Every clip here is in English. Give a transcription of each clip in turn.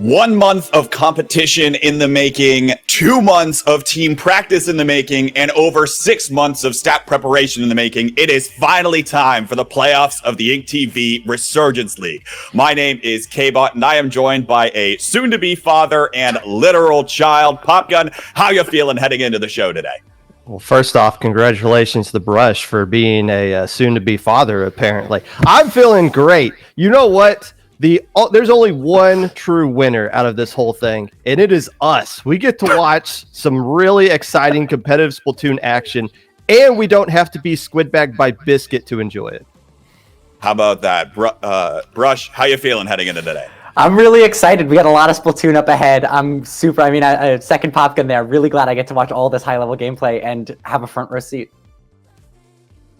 1 month of competition in the making, 2 months of team practice in the making, and over 6 months of stat preparation in the making. It is finally time for the playoffs of the InkTV Resurgence League. My name is K-Bot, and I am joined by a soon-to-be father and literal child. Popgun, how you feeling heading into the show today? Well, first off, congratulations to Brush for being a soon-to-be father, apparently. I'm feeling great. You know what? There's only one true winner out of this whole thing, and it is us. We get to watch some really exciting competitive Splatoon action, and we don't have to be squidbagged by Biscuit to enjoy it. How about that? Brush, how you feeling heading into today? I'm really excited. We got a lot of Splatoon up ahead. I'm super, second Popgun there. Really glad I get to watch all this high-level gameplay and have a front row seat.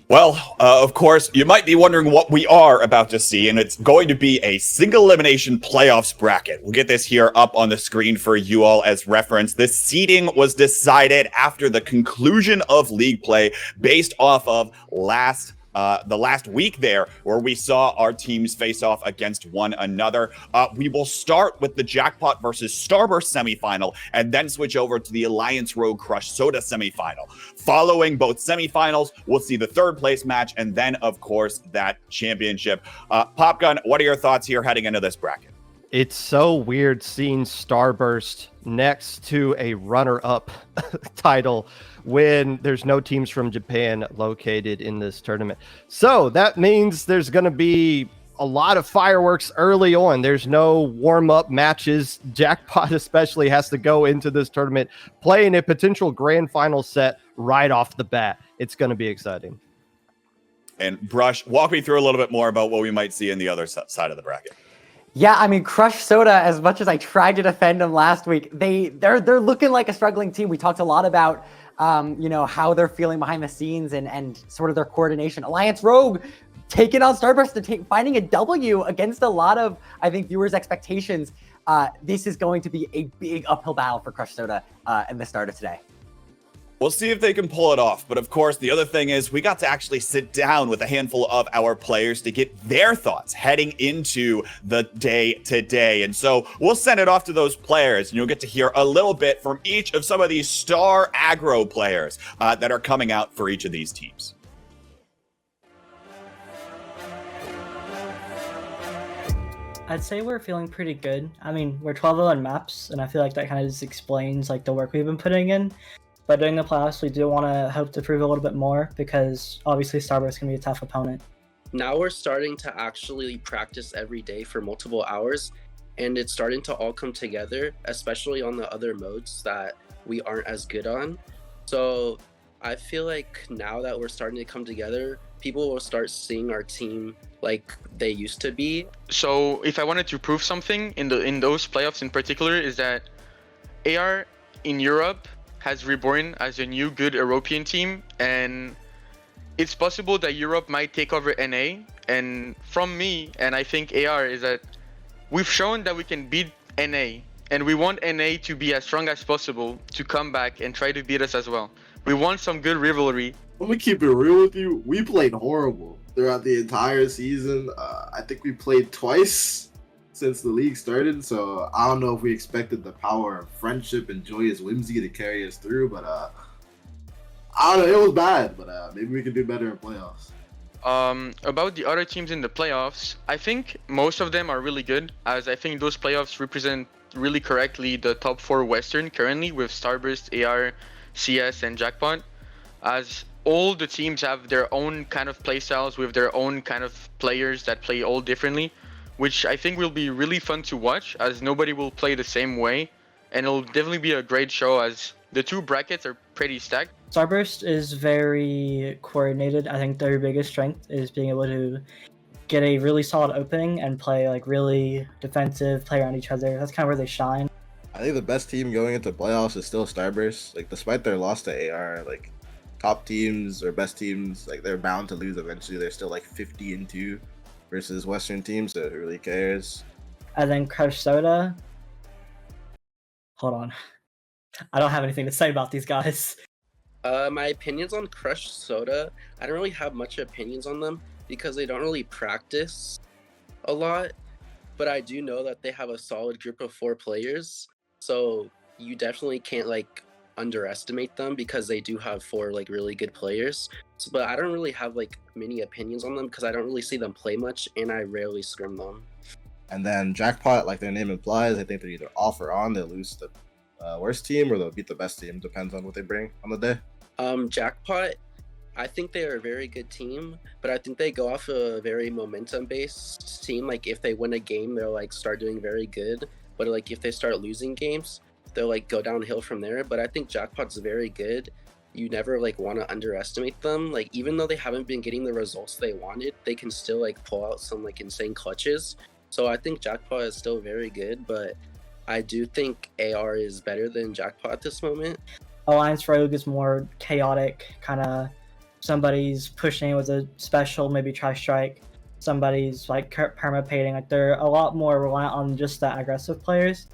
Well, of course, you might be wondering what we are about to see, and it's going to be a single elimination playoffs bracket. We'll get this here up on the screen for you all as reference. This seeding was decided after the conclusion of league play based off of the last week there, where we saw our teams face off against one another. We will start with the Jackpot versus Starburst semifinal, and then switch over to the Alliance Rogue Crush Soda semifinal. Following both semifinals, we'll see the third place match, and then, of course, that championship. Popgun, what are your thoughts here heading into this bracket? It's so weird seeing Starburst next to a runner-up title when there's no teams from Japan located in this tournament. So that means there's going to be a lot of fireworks early on. There's no warm-up matches. Jackpot especially has to go into this tournament playing a potential grand final set right off the bat. It's going to be exciting. And Brush, walk me through a little bit more about what we might see in the other side of the bracket. Yeah, I mean, Crush Soda, as much as I tried to defend them last week, they're looking like a struggling team. We talked a lot about how they're feeling behind the scenes and sort of their coordination. Alliance Rogue taking on Starburst and finding a W against a lot of, I think, viewers' expectations. This is going to be a big uphill battle for Crush Soda in the start of today. We'll see if they can pull it off. But of course, the other thing is we got to actually sit down with a handful of our players to get their thoughts heading into the day today. And so we'll send it off to those players, and you'll get to hear a little bit from each of some of these star aggro players that are coming out for each of these teams. I'd say we're feeling pretty good. I mean, we're 12-0 maps, and I feel like that kind of just explains like the work we've been putting in. But during the playoffs, we do want to hope to prove a little bit more because obviously Starburst can be a tough opponent. Now we're starting to actually practice every day for multiple hours, and it's starting to all come together, especially on the other modes that we aren't as good on. So I feel like now that we're starting to come together, people will start seeing our team like they used to be. So if I wanted to prove something in those playoffs in particular, is that AR in Europe has reborn as a new good European team, and it's possible that Europe might take over NA. And from me, and I think AR, is that we've shown that we can beat NA, and we want NA to be as strong as possible to come back and try to beat us as well. We want some good rivalry. Let me keep it real with you. We played horrible throughout the entire season. I think we played twice since the league started, so I don't know if we expected the power of friendship and joyous whimsy to carry us through, but I don't know, it was bad, but maybe we could do better in playoffs. About the other teams in the playoffs, I think most of them are really good, as I think those playoffs represent really correctly the top 4 Western currently with Starburst, AR, CS, and Jackpot, as all the teams have their own kind of playstyles with their own kind of players that play all differently, which I think will be really fun to watch, as nobody will play the same way, and it'll definitely be a great show as the two brackets are pretty stacked. Starburst is very coordinated. I think their biggest strength is being able to get a really solid opening and play like really defensive, play around each other. That's kind of where they shine. I think the best team going into playoffs is still Starburst. Like, despite their loss to AR, like, top teams or best teams, like, they're bound to lose eventually. They're still like 50-2 versus Western teams, so who really cares? And then Crush Soda. Hold on. I don't have anything to say about these guys. My opinions on Crush Soda, I don't really have much opinions on them because they don't really practice a lot. but I do know that they have a solid group of 4 players. So you definitely can't like underestimate them because they do have 4 like really good players. So, but I don't really have like many opinions on them because I don't really see them play much and I rarely scrim them. And then Jackpot, like their name implies, I think they're either off or on. They'll lose the worst team or they'll beat the best team. Depends on what they bring on the day. Jackpot, I think they are a very good team, but I think they go off a very momentum-based team. Like if they win a game, they'll like start doing very good. But like if they start losing games, they'll like go downhill from there. But I think Jackpot's very good. You never like want to underestimate them. Like even though they haven't been getting the results they wanted, they can still like pull out some like insane clutches. So I think Jackpot is still very good, but I do think AR is better than Jackpot at this moment. Alliance Rogue is more chaotic, kind of somebody's pushing with a special, maybe try strike. Somebody's like permapating. Like they're a lot more reliant on just the aggressive players.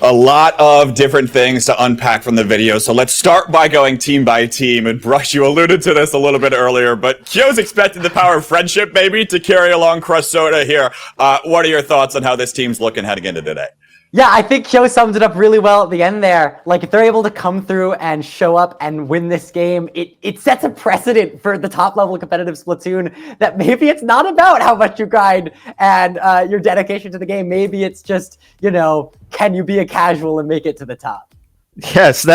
A lot of different things to unpack from the video, so let's start by going team by team. And Brush, you alluded to this a little bit earlier, but Kyo's expected the power of friendship maybe to carry along Crush Soda here. What are your thoughts on how this team's looking heading into today? Yeah, I think Kyo sums it up really well at the end there. Like, if they're able to come through and show up and win this game, it sets a precedent for the top-level competitive Splatoon that maybe it's not about how much you grind and your dedication to the game. Maybe it's just, you know, can you be a casual and make it to the top? Yes,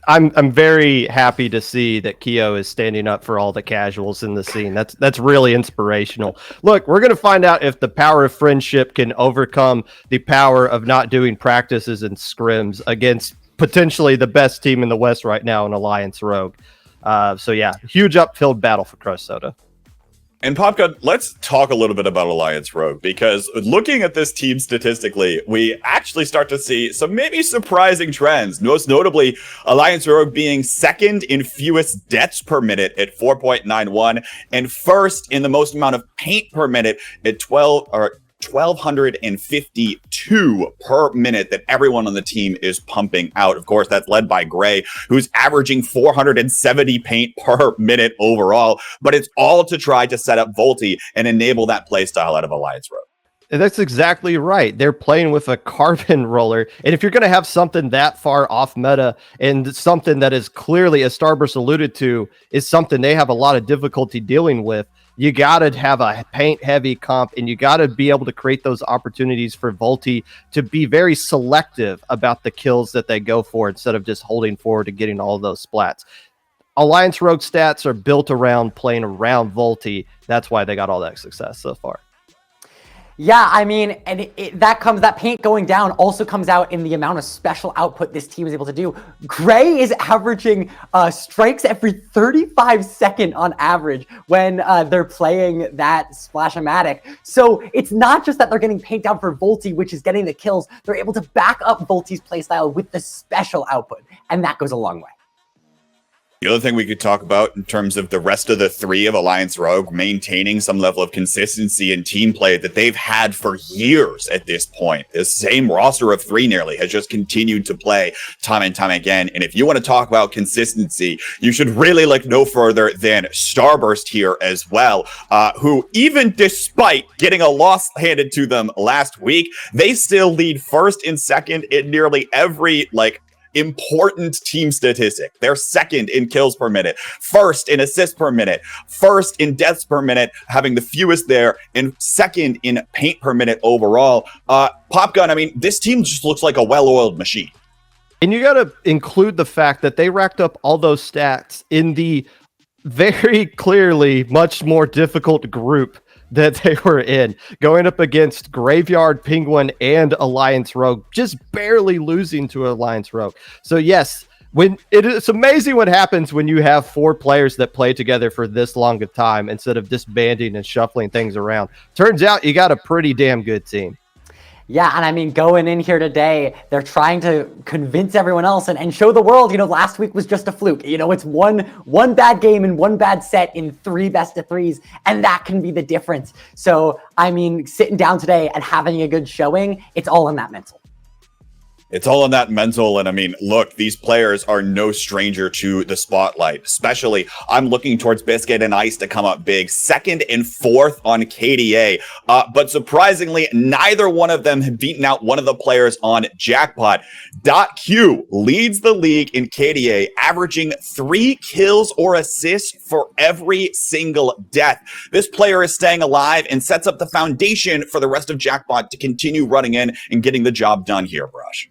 I'm very happy to see that Kyo is standing up for all the casuals in the scene. That's really inspirational. Look, we're going to find out if the power of friendship can overcome the power of not doing practices and scrims against potentially the best team in the West right now in Alliance Rogue. So yeah, huge uphill battle for Crush Soda. And Popgun, let's talk a little bit about Alliance Rogue, because looking at this team statistically, we actually start to see some maybe surprising trends. Most notably, Alliance Rogue being second in fewest deaths per minute at 4.91 and first in the most amount of paint per minute at 1,252 per minute that everyone on the team is pumping out. Of course, that's led by Gray, who's averaging 470 paint per minute overall, but it's all to try to set up Volty and enable that playstyle out of Alliance Rogue. That's exactly right. They're playing with a carbon roller. And if you're going to have something that far off meta and something that is clearly, as Starburst alluded to, is something they have a lot of difficulty dealing with, you got to have a paint-heavy comp, and you got to be able to create those opportunities for Volty to be very selective about the kills that they go for instead of just holding forward and getting all of those splats. Alliance Rogue stats are built around playing around Volty. That's why they got all that success so far. Yeah, I mean, and that paint going down also comes out in the amount of special output this team is able to do. Gray is averaging strikes every 35 seconds on average when they're playing that Splash-O-Matic. So it's not just that they're getting paint down for Volty, which is getting the kills. They're able to back up Volty's playstyle with the special output, and that goes a long way. The other thing we could talk about in terms of the rest of the 3 of Alliance Rogue maintaining some level of consistency in team play that they've had for years at this point. This same roster of 3 nearly has just continued to play time and time again. And if you want to talk about consistency, you should really look no further than Starburst here as well, who even despite getting a loss handed to them last week, they still lead first and second in nearly every important team statistic. They're second in kills per minute, first in assists per minute, first in deaths per minute, having the fewest there, and second in paint per minute overall. Popgun, I mean, this team just looks like a well-oiled machine. And you got to include the fact that they racked up all those stats in the very clearly much more difficult group that they were in, going up against Graveyard, Penguin, and Alliance Rogue, just barely losing to Alliance Rogue. So yes, it's amazing what happens when you have 4 players that play together for this long a time instead of disbanding and shuffling things around. Turns out you got a pretty damn good team. Yeah, and I mean, going in here today, they're trying to convince everyone else and show the world, you know, last week was just a fluke. You know, it's one bad game and one bad set in 3 best-of-3s, and that can be the difference. So, I mean, sitting down today and having a good showing, it's all in that mental. It's all in that mental. And I mean, look, these players are no stranger to the spotlight. Especially, I'm looking towards Biscuit and Ice to come up big, 2nd and 4th on KDA. But surprisingly, neither one of them have beaten out one of the players on Jackpot. .Q leads the league in KDA, averaging 3 kills or assists for every single death. This player is staying alive and sets up the foundation for the rest of Jackpot to continue running in and getting the job done here, Brush.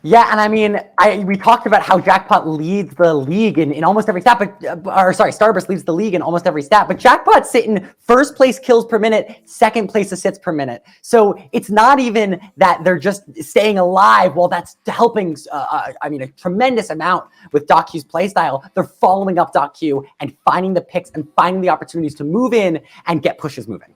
Yeah, and I mean, we talked about how Jackpot leads the league in almost every stat, Starburst leads the league in almost every stat, but Jackpot's sitting 1st place kills per minute, 2nd place assists per minute. So it's not even that they're just staying alive while that's helping, a tremendous amount with .Q's playstyle. They're following up .Q and finding the picks and finding the opportunities to move in and get pushes moving.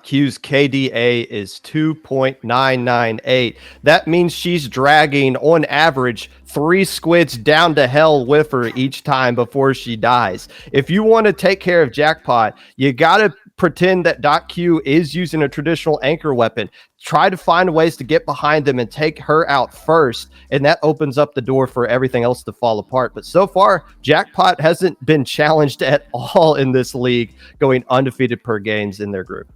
.Q's KDA is 2.998. That means she's dragging, on average, 3 squids down to hell with her each time before she dies. If you want to take care of Jackpot, you got to pretend that .Q is using a traditional anchor weapon. Try to find ways to get behind them and take her out first, and that opens up the door for everything else to fall apart. But so far, Jackpot hasn't been challenged at all in this league, going undefeated per games in their group.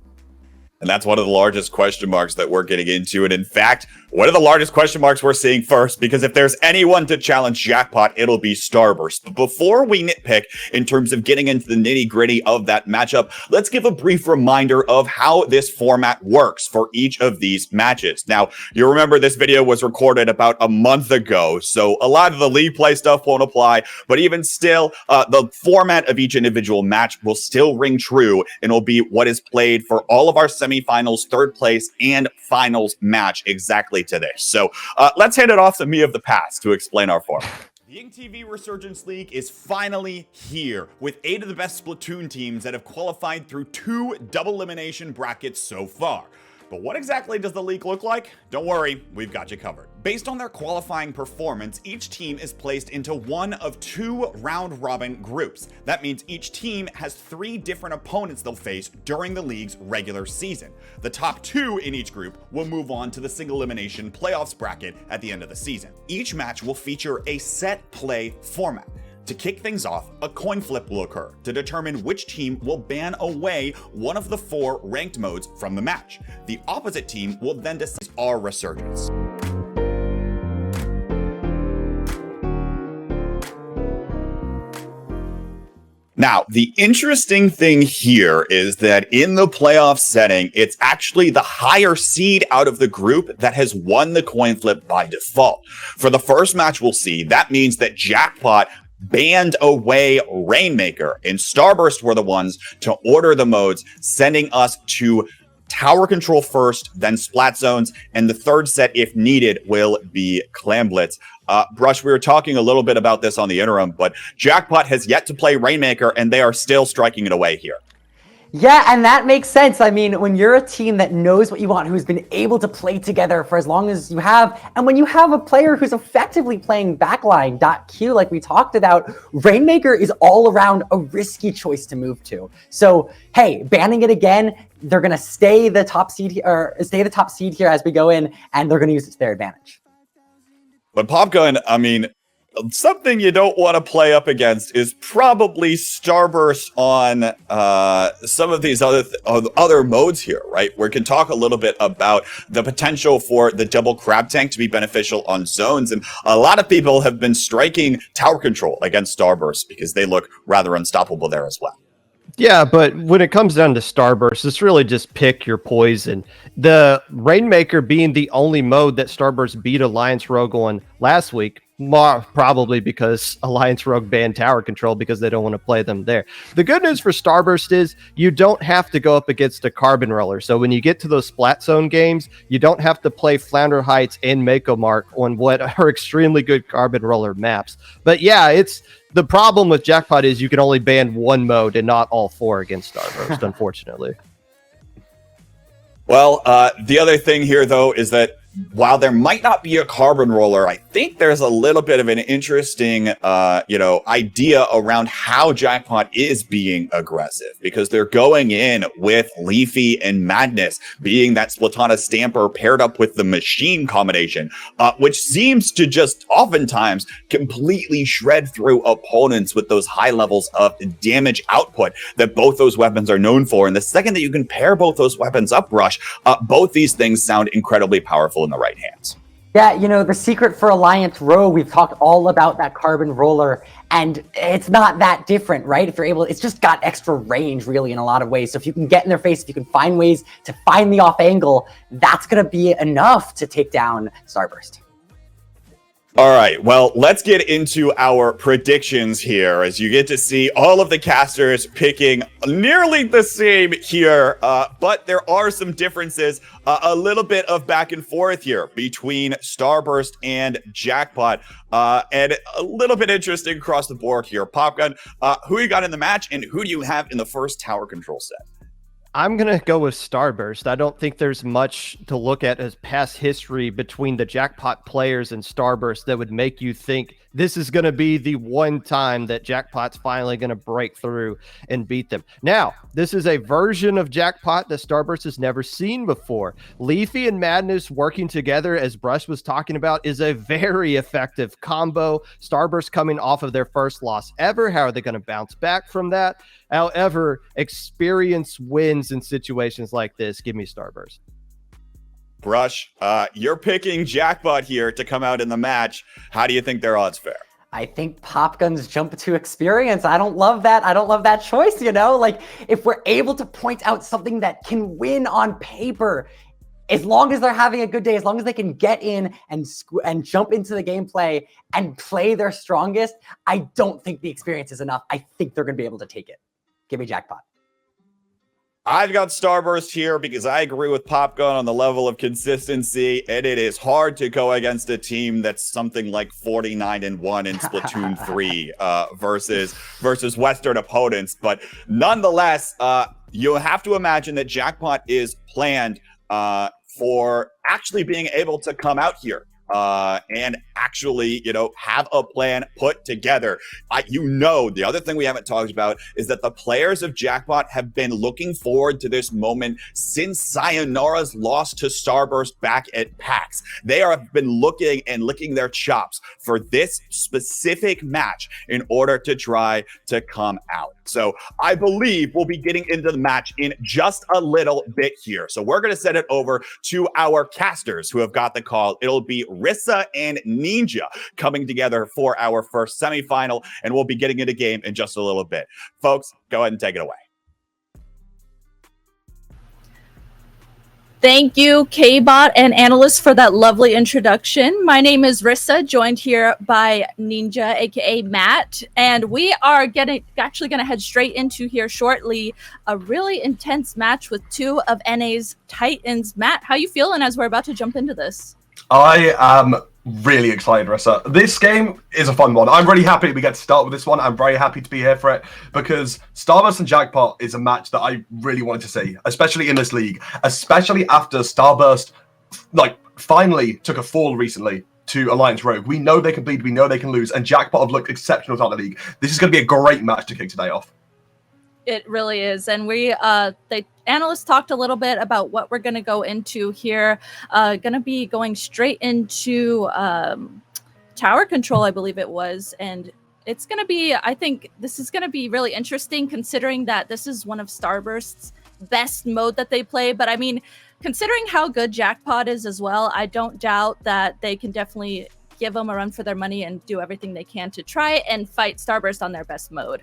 And that's one of the largest question marks that we're getting into. And in fact, one of the largest question marks we're seeing first, because if there's anyone to challenge Jackpot, it'll be Starburst. But before we nitpick in terms of getting into the nitty gritty of that matchup, let's give a brief reminder of how this format works for each of these matches. Now, you remember this video was recorded about a month ago, so a lot of the league play stuff won't apply, but even still, the format of each individual match will still ring true, and it'll be what is played for all of our semifinals, 3rd place, and finals match exactly today. So let's hand it off to me of the past to explain our format. The InkTV Resurgence League is finally here, with 8 of the best Splatoon teams that have qualified through 2 double elimination brackets so far. But what exactly does the league look like? Don't worry, we've got you covered. Based on their qualifying performance, each team is placed into one of 2 round-robin groups. That means each team has 3 different opponents they'll face during the league's regular season. The top 2 in each group will move on to the single elimination playoffs bracket at the end of the season. Each match will feature a set play format. To kick things off, a coin flip will occur to determine which team will ban away one of the 4 ranked modes from the match. The opposite team will then decide our Resurgence. Now, the interesting thing here is that in the playoff setting, it's actually the higher seed out of the group that has won the coin flip by default. For the first match we'll see, that means that Jackpot banned away Rainmaker, and Starburst were the ones to order the modes, sending us to tower control first, then splat zones, and the 3rd set, if needed, will be Clamblitz. Brush, we were talking a little bit about this on the interim, but Jackpot has yet to play Rainmaker, and they are still striking it away here. Yeah, and that makes sense. I mean, when you're a team that knows what you want, who's been able to play together for as long as you have, and when you have a player who's effectively playing backline, .Q, like we talked about, Rainmaker is all around a risky choice to move to. So, hey, banning it again, they're going to stay the top seed here as we go in, and they're going to use it to their advantage. But Popgun, I mean, something you don't want to play up against is probably Starburst on some of these other modes here, right? We can talk a little bit about the potential for the double crab tank to be beneficial on zones. And a lot of people have been striking tower control against Starburst because they look rather unstoppable there as well. Yeah, but when it comes down to Starburst, it's really just pick your poison. The Rainmaker being the only mode that Starburst beat Alliance Rogue on last week, probably because Alliance Rogue banned tower control because they don't want to play them there. The good news for Starburst is you don't have to go up against a carbon roller. So when you get to those splat zone games, you don't have to play Flounder Heights and Mako Mark on what are extremely good carbon roller maps. But yeah, the problem with Jackpot is you can only ban one mode and not all 4 against Starburst, unfortunately. Well, the other thing here, though, is that while there might not be a carbon roller, I think there's a little bit of an interesting, idea around how Jackpot is being aggressive, because they're going in with Leafy and Madness being that Splatana Stamper paired up with the Machine combination, which seems to just oftentimes completely shred through opponents with those high levels of damage output that both those weapons are known for. And the second that you can pair both those weapons up, Rush, both these things sound incredibly powerful in the right hands. Yeah, you know, the secret for Alliance Row, we've talked all about that carbon roller, and it's not that different, right? If you're able, it's just got extra range, really, in a lot of ways. So if you can get in their face, if you can find ways to find the off angle, that's going to be enough to take down Starburst. All right, well, let's get into our predictions here, as you get to see all of the casters picking nearly the same here, but there are some differences, a little bit of back and forth here between Starburst and Jackpot, and a little bit interesting across the board here. Popgun, who you got in the match, and who do you have in the first tower control set? I'm going to go with Starburst. I don't think there's much to look at as past history between the Jackpot players and Starburst that would make you think this is going to be the one time that Jackpot's finally going to break through and beat them. Now, this is a version of Jackpot that Starburst has never seen before. Leafy and Madness working together, as Brush was talking about, is a very effective combo. Starburst coming off of their first loss ever. How are they going to bounce back from that? However, experience wins in situations like this. Give me Starburst. Brush, you're picking Jackpot here to come out in the match. How do you think their odds fare? I think Popgun's jump to experience. I don't love that. I don't love that choice, you know? Like, if we're able to point out something that can win on paper, as long as they're having a good day, as long as they can get in and jump into the gameplay and play their strongest, I don't think the experience is enough. I think they're going to be able to take it. Give me Jackpot. I've got Starburst here because I agree with Popgun on the level of consistency, and it is hard to go against a team that's something like 49-1 in Splatoon 3 versus Western opponents. But nonetheless, you have to imagine that Jackpot is planned for actually being able to come out here and actually, have a plan put together. The other thing we haven't talked about is that the players of Jackpot have been looking forward to this moment since Sayonara's loss to Starburst back at PAX. They have been looking and licking their chops for this specific match in order to try to come out. So I believe we'll be getting into the match in just a little bit here. So we're going to send it over to our casters who have got the call. It'll be Rissa and Ninja coming together for our first semifinal, and we'll be getting into game in just a little bit. Folks, go ahead and take it away. Thank you, K-Bot and Analyst, for that lovely introduction. My name is Rissa, joined here by Ninja, aka Matt, and we are actually going to head straight into here shortly a really intense match with two of NA's Titans. Matt, how you feeling as we're about to jump into this? I am really excited, Rissa. This game is a fun one. I'm really happy we get to start with this one. I'm very happy to be here for it because Starburst and Jackpot is a match that I really wanted to see, especially in this league, especially after Starburst finally took a fall recently to Alliance Rogue. We know they can bleed, we know they can lose, and Jackpot have looked exceptional throughout the league. This is going to be a great match to kick today off. It really is. And the analysts talked a little bit about what we're going to go into here. Going to be going straight into tower control, I believe it was. And it's going to be, I think this is going to be really interesting considering that this is one of Starburst's best mode that they play. But I mean, considering how good Jackpot is as well, I don't doubt that they can definitely give them a run for their money and do everything they can to try and fight Starburst on their best mode.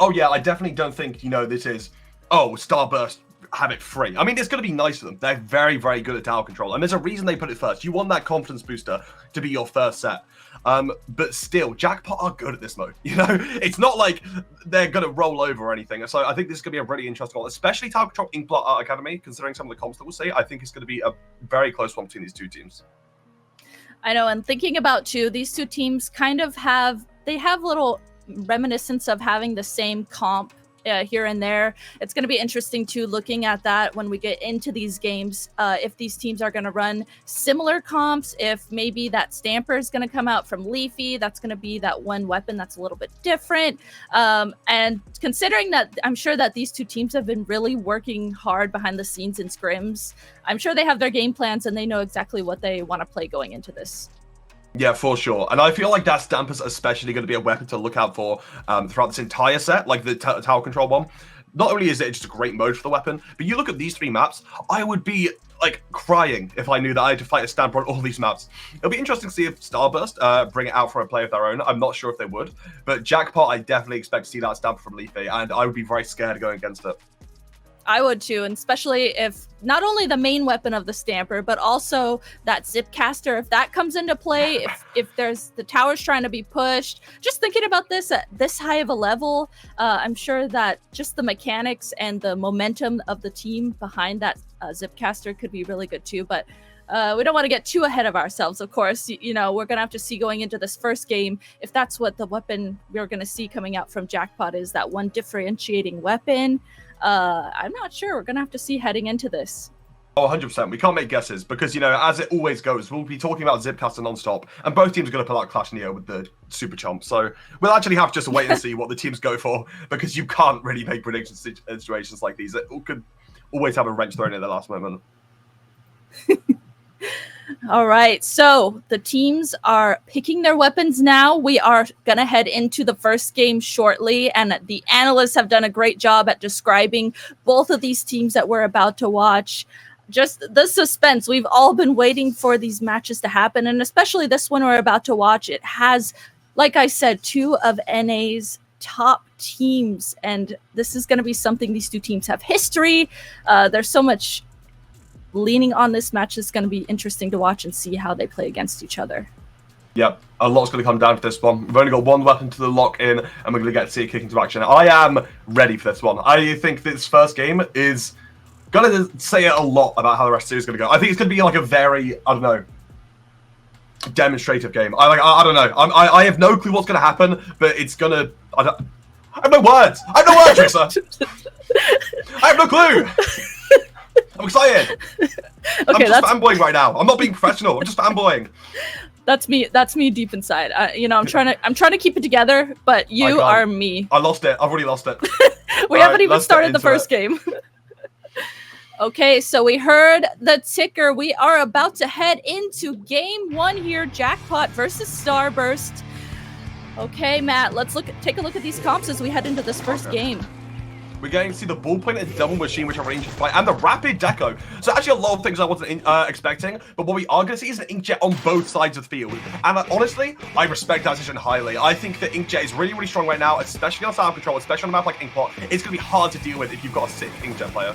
Oh yeah, I definitely don't think, this is, Starburst, have it free. I mean, it's going to be nice for them. They're very, very good at tower control. And there's a reason they put it first. You want that confidence booster to be your first set. But still, Jackpot are good at this mode. It's not like they're going to roll over or anything. So I think this is going to be a really interesting one, especially tower control Inkblot Art Academy, considering some of the comps that we'll see. I think it's going to be a very close one between these two teams. I know, and thinking about too, these two teams kind of have little reminiscence of having the same comp here and there. It's going to be interesting too, looking at that when we get into these games, if these teams are going to run similar comps, if maybe that Stamper is going to come out from Leafy, that's going to be that one weapon that's a little bit different. And considering that, I'm sure that these two teams have been really working hard behind the scenes in scrims, I'm sure they have their game plans and they know exactly what they want to play going into this. Yeah, for sure. And I feel like that Stamper's especially going to be a weapon to look out for throughout this entire set, like the tower control one. Not only is it just a great mode for the weapon, but you look at these 3 maps, I would be like crying if I knew that I had to fight a Stamper on all these maps. It'll be interesting to see if Starburst bring it out for a play of their own. I'm not sure if they would, but Jackpot, I definitely expect to see that Stamper from Leafy, and I would be very scared going against it. I would too, and especially if not only the main weapon of the Stamper, but also that Zipcaster, if that comes into play, if there's the towers trying to be pushed, just thinking about this at this high of a level, I'm sure that just the mechanics and the momentum of the team behind that Zipcaster could be really good too, but we don't want to get too ahead of ourselves, of course. You know, we're going to have to see going into this first game if that's what the weapon we're going to see coming out from Jackpot is, that one differentiating weapon. I'm not sure. We're going to have to see heading into this. Oh, 100%. We can't make guesses because, you know, as it always goes, we'll be talking about Zipcaster non-stop, and both teams are going to pull out Clash Neo with the Super Chomp. So we'll actually have to just wait and see what the teams go for, because you can't really make predictions in situations like these. It could always have a wrench thrown in the last moment. All right, so the teams are picking their weapons now. We are going to head into the first game shortly, and the analysts have done a great job at describing both of these teams that we're about to watch. Just the suspense. We've all been waiting for these matches to happen, and especially this one we're about to watch. It has, like I said, 2 of NA's top teams, and this is going to be something. These 2 teams have history. There's so much leaning on this match. Is going to be interesting to watch and see how they play against each other. Yep, a lot's going to come down to this one. We've only got 1 weapon to the lock in, and we're going to get to see it kick into action. I am ready for this one. I think this first game is going to say a lot about how the rest of the series is going to go. I think it's going to be like a very, I don't know, demonstrative game. I don't know. I have no clue what's going to happen, but it's going to... I have no words. I have no words, Trixer. I have no clue. I'm excited. Okay, I'm just fanboying right now. I'm not being professional. I'm just fanboying. That's me. That's me deep inside. You know, I'm trying to keep it together, but you are me. I lost it. I've already lost it. We haven't even started the first game. Okay, so we heard the ticker. We are about to head into game 1 here. Jackpot versus Starburst. Okay, Matt, let's take a look at these comps as we head into this first game. We're going to see the ballpoint and double machine, which are ranged to fight, and the rapid deco. So actually a lot of things I wasn't expecting, but what we are going to see is an Inkjet on both sides of the field. And honestly, I respect that decision highly. I think that Inkjet is really, really strong right now, especially on tower control, especially on a map like Inkpot. It's going to be hard to deal with if you've got a sick Inkjet player.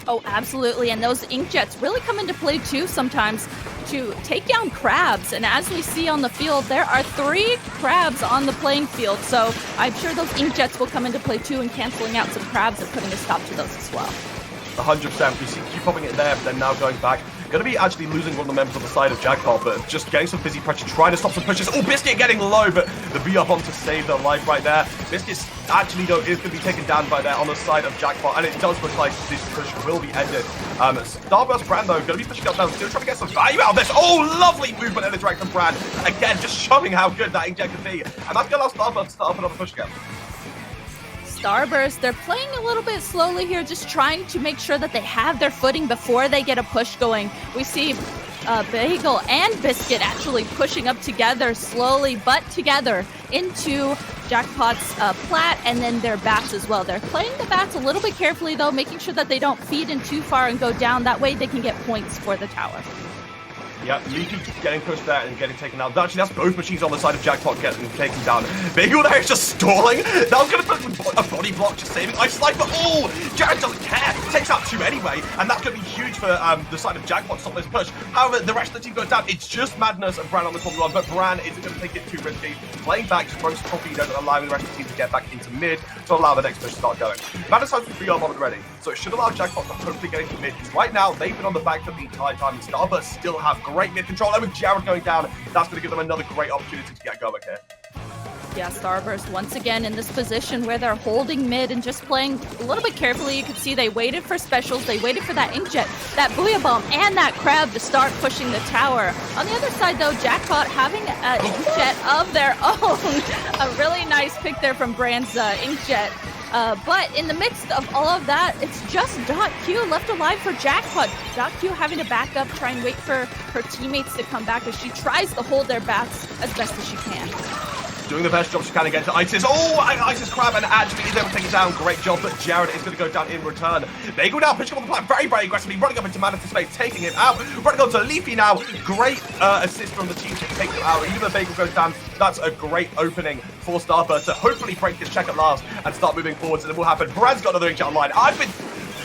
Oh, absolutely. And those Inkjets really come into play too sometimes to take down crabs. And as we see on the field, there are 3 crabs on the playing field. So I'm sure those Inkjets will come into play too and canceling out some crabs and putting a stop to those as well. 100%. We see Q popping it there, but then now going back. Going to be actually losing one of the members on the side of Jackpot, but just getting some busy pressure, trying to stop some pushes. Oh, Biscuit getting low, but the V-up on to save their life right there. Biscuit actually, though, is going to be taken down by there on the side of Jackpot, and it does look like this push will be ended. Starburst Brand, though, going to be pushing up now, still trying to get some value out of this. Oh, lovely movement and interact from Brand. Again, just showing how good that Inkjet can be. And that's going to allow Starburst to start up another push again. Starburst, they're playing a little bit slowly here, just trying to make sure that they have their footing before they get a push going. We see Bagel and Biscuit actually pushing up together, slowly but together, into Jackpot's plat and then their bats as well. They're playing the bats a little bit carefully though, making sure that they don't feed in too far and go down. That way they can get points for the tower. Yeah, Leafy getting pushed there and getting taken out. Actually, that's both machines on the side of Jackpot getting taken down. Bagel there is just stalling. That was going to put a body block, just saving Ice Slice, but oh, Jared doesn't care. Takes out 2 anyway, and that's going to be huge for the side of Jackpot to stop this push. However, the rest of the team goes down. It's just Madness and Bran on the top run, but Bran isn't going to take it too risky. Playing back, just throwing some torpedoes and allowing the rest of the team to get back into mid to allow the next push to start going. Madness has 3 on already, so it should allow Jackpot to hopefully get into mid. Right now, they've been on the back foot the entire time, and Starburst still have great mid control. And with Jared going down, that's going to give them another great opportunity to get going here. Yeah, Starburst once again in this position where they're holding mid and just playing a little bit carefully. You could see they waited for specials, they waited for that Inkjet, that Booyah Bomb, and that Crab to start pushing the tower. On the other side though, Jackpot having an Inkjet of their own. A really nice pick there from Brand's Inkjet. But in the midst of all of that, it's just .Q left alive for Jackpot. .Q having to back up, try and wait for her teammates to come back as she tries to hold their bats as best as she can. Doing the best job she can against Isis. Oh, Isis Crab, and actually is able to take it down. Great job, but Jared is going to go down in return. They go down, pushing on the plant very, very aggressively, running up into Mantis space, taking him out. Running on to Leafy now. Great assist from the team to take him out. Even though Bagel goes down, that's a great opening for Starburst to hopefully break this check at last and start moving forwards, and it will happen. Brand's got another inkjet online.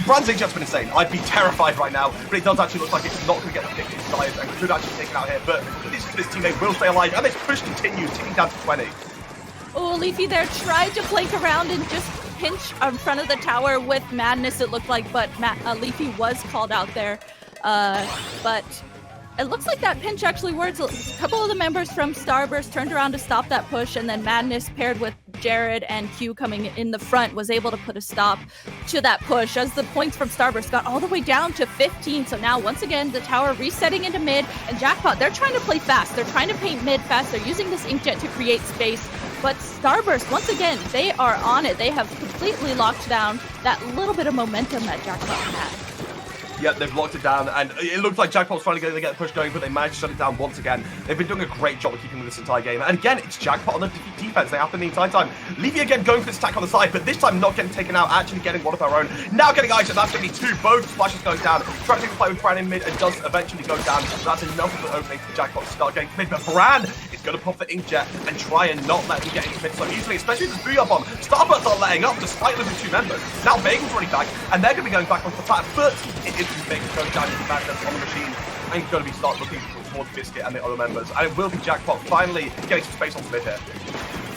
Brand's inkjet's been insane. I'd be terrified right now, but it does actually look like it's not going to get the pick desired and could actually take it out here. But this teammate will stay alive, and this push continues, ticking down to 20. Oh, Leafy there tried to flank around and just pinch in front of the tower with Madness, it looked like, but Leafy was called out there. But it looks like that pinch actually worked. A couple of the members from Starburst turned around to stop that push, and then Madness paired with Jared and Q coming in the front was able to put a stop to that push as the points from Starburst got all the way down to 15. So now once again the tower resetting into mid, and Jackpot, they're trying to play fast. They're trying to paint mid fast. They're using this Inkjet to create space. But Starburst, once again, they are on it. They have completely locked down that little bit of momentum that Jackpot had. Yeah, they've locked it down, and it looks like Jackpot's finally going to get the push going, but they managed to shut it down once again. They've been doing a great job of keeping with this entire game. And again, it's Jackpot on the defense. They happen the entire time. Leafy again going for this attack on the side, but this time not getting taken out, actually getting one of their own. Now getting Ice, and that's going to be two. Both splashes goes down. Trying to take the fight with Bran in mid, and does eventually go down. That's enough of an opening for Jackpot to start getting mid, but Bran is going to pop the Inkjet and try and not let him get into mid so easily, especially with this Booyah Bomb. Starburst are letting up despite losing two members. Now Bagel's running back, and they're going to be going back onto the attack, but it is Bagel going down into Madness on the machine, and going to be start looking towards Biscuit and the other members, and it will be Jackpot finally getting some space on the mid here.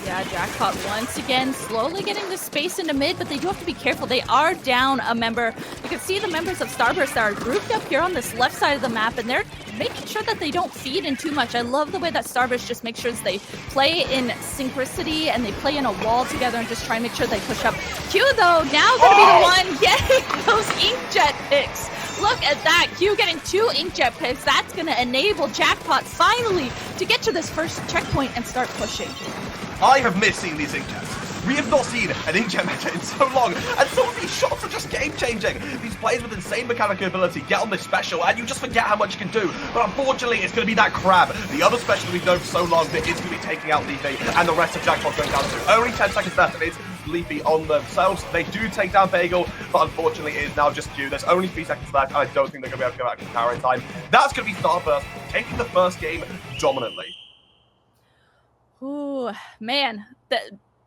Yeah, Jackpot once again slowly getting the space into mid, but they do have to be careful. They are down a member. You can see the members of Starburst are grouped up here on this left side of the map, and they're making sure that they don't feed in too much. I love the way that Starburst just makes sure they play in synchronicity and they play in a wall together and just try and make sure they push up. Q, though, now going to be the one getting those Inkjet picks. Look at that, Q getting two Inkjet picks. That's going to enable Jackpot finally to get to this first checkpoint and start pushing. I have missed seeing these Inkjets. We have not seen an Inkjet meta in so long, and some of these shots are just game-changing. These players with insane mechanical ability get on this special, and you just forget how much you can do. But unfortunately, it's going to be that Crab, the other special we've known for so long, that is going to be taking out Leafy, and the rest of Jackpot going down to only 10 seconds left, and it's Leafy on themselves. They do take down Bagel, but unfortunately, it is now just Q. There's only 3 seconds left, and I don't think they're going to be able to go back to the tower in time. That's going to be Starburst taking the first game dominantly. Ooh, man, the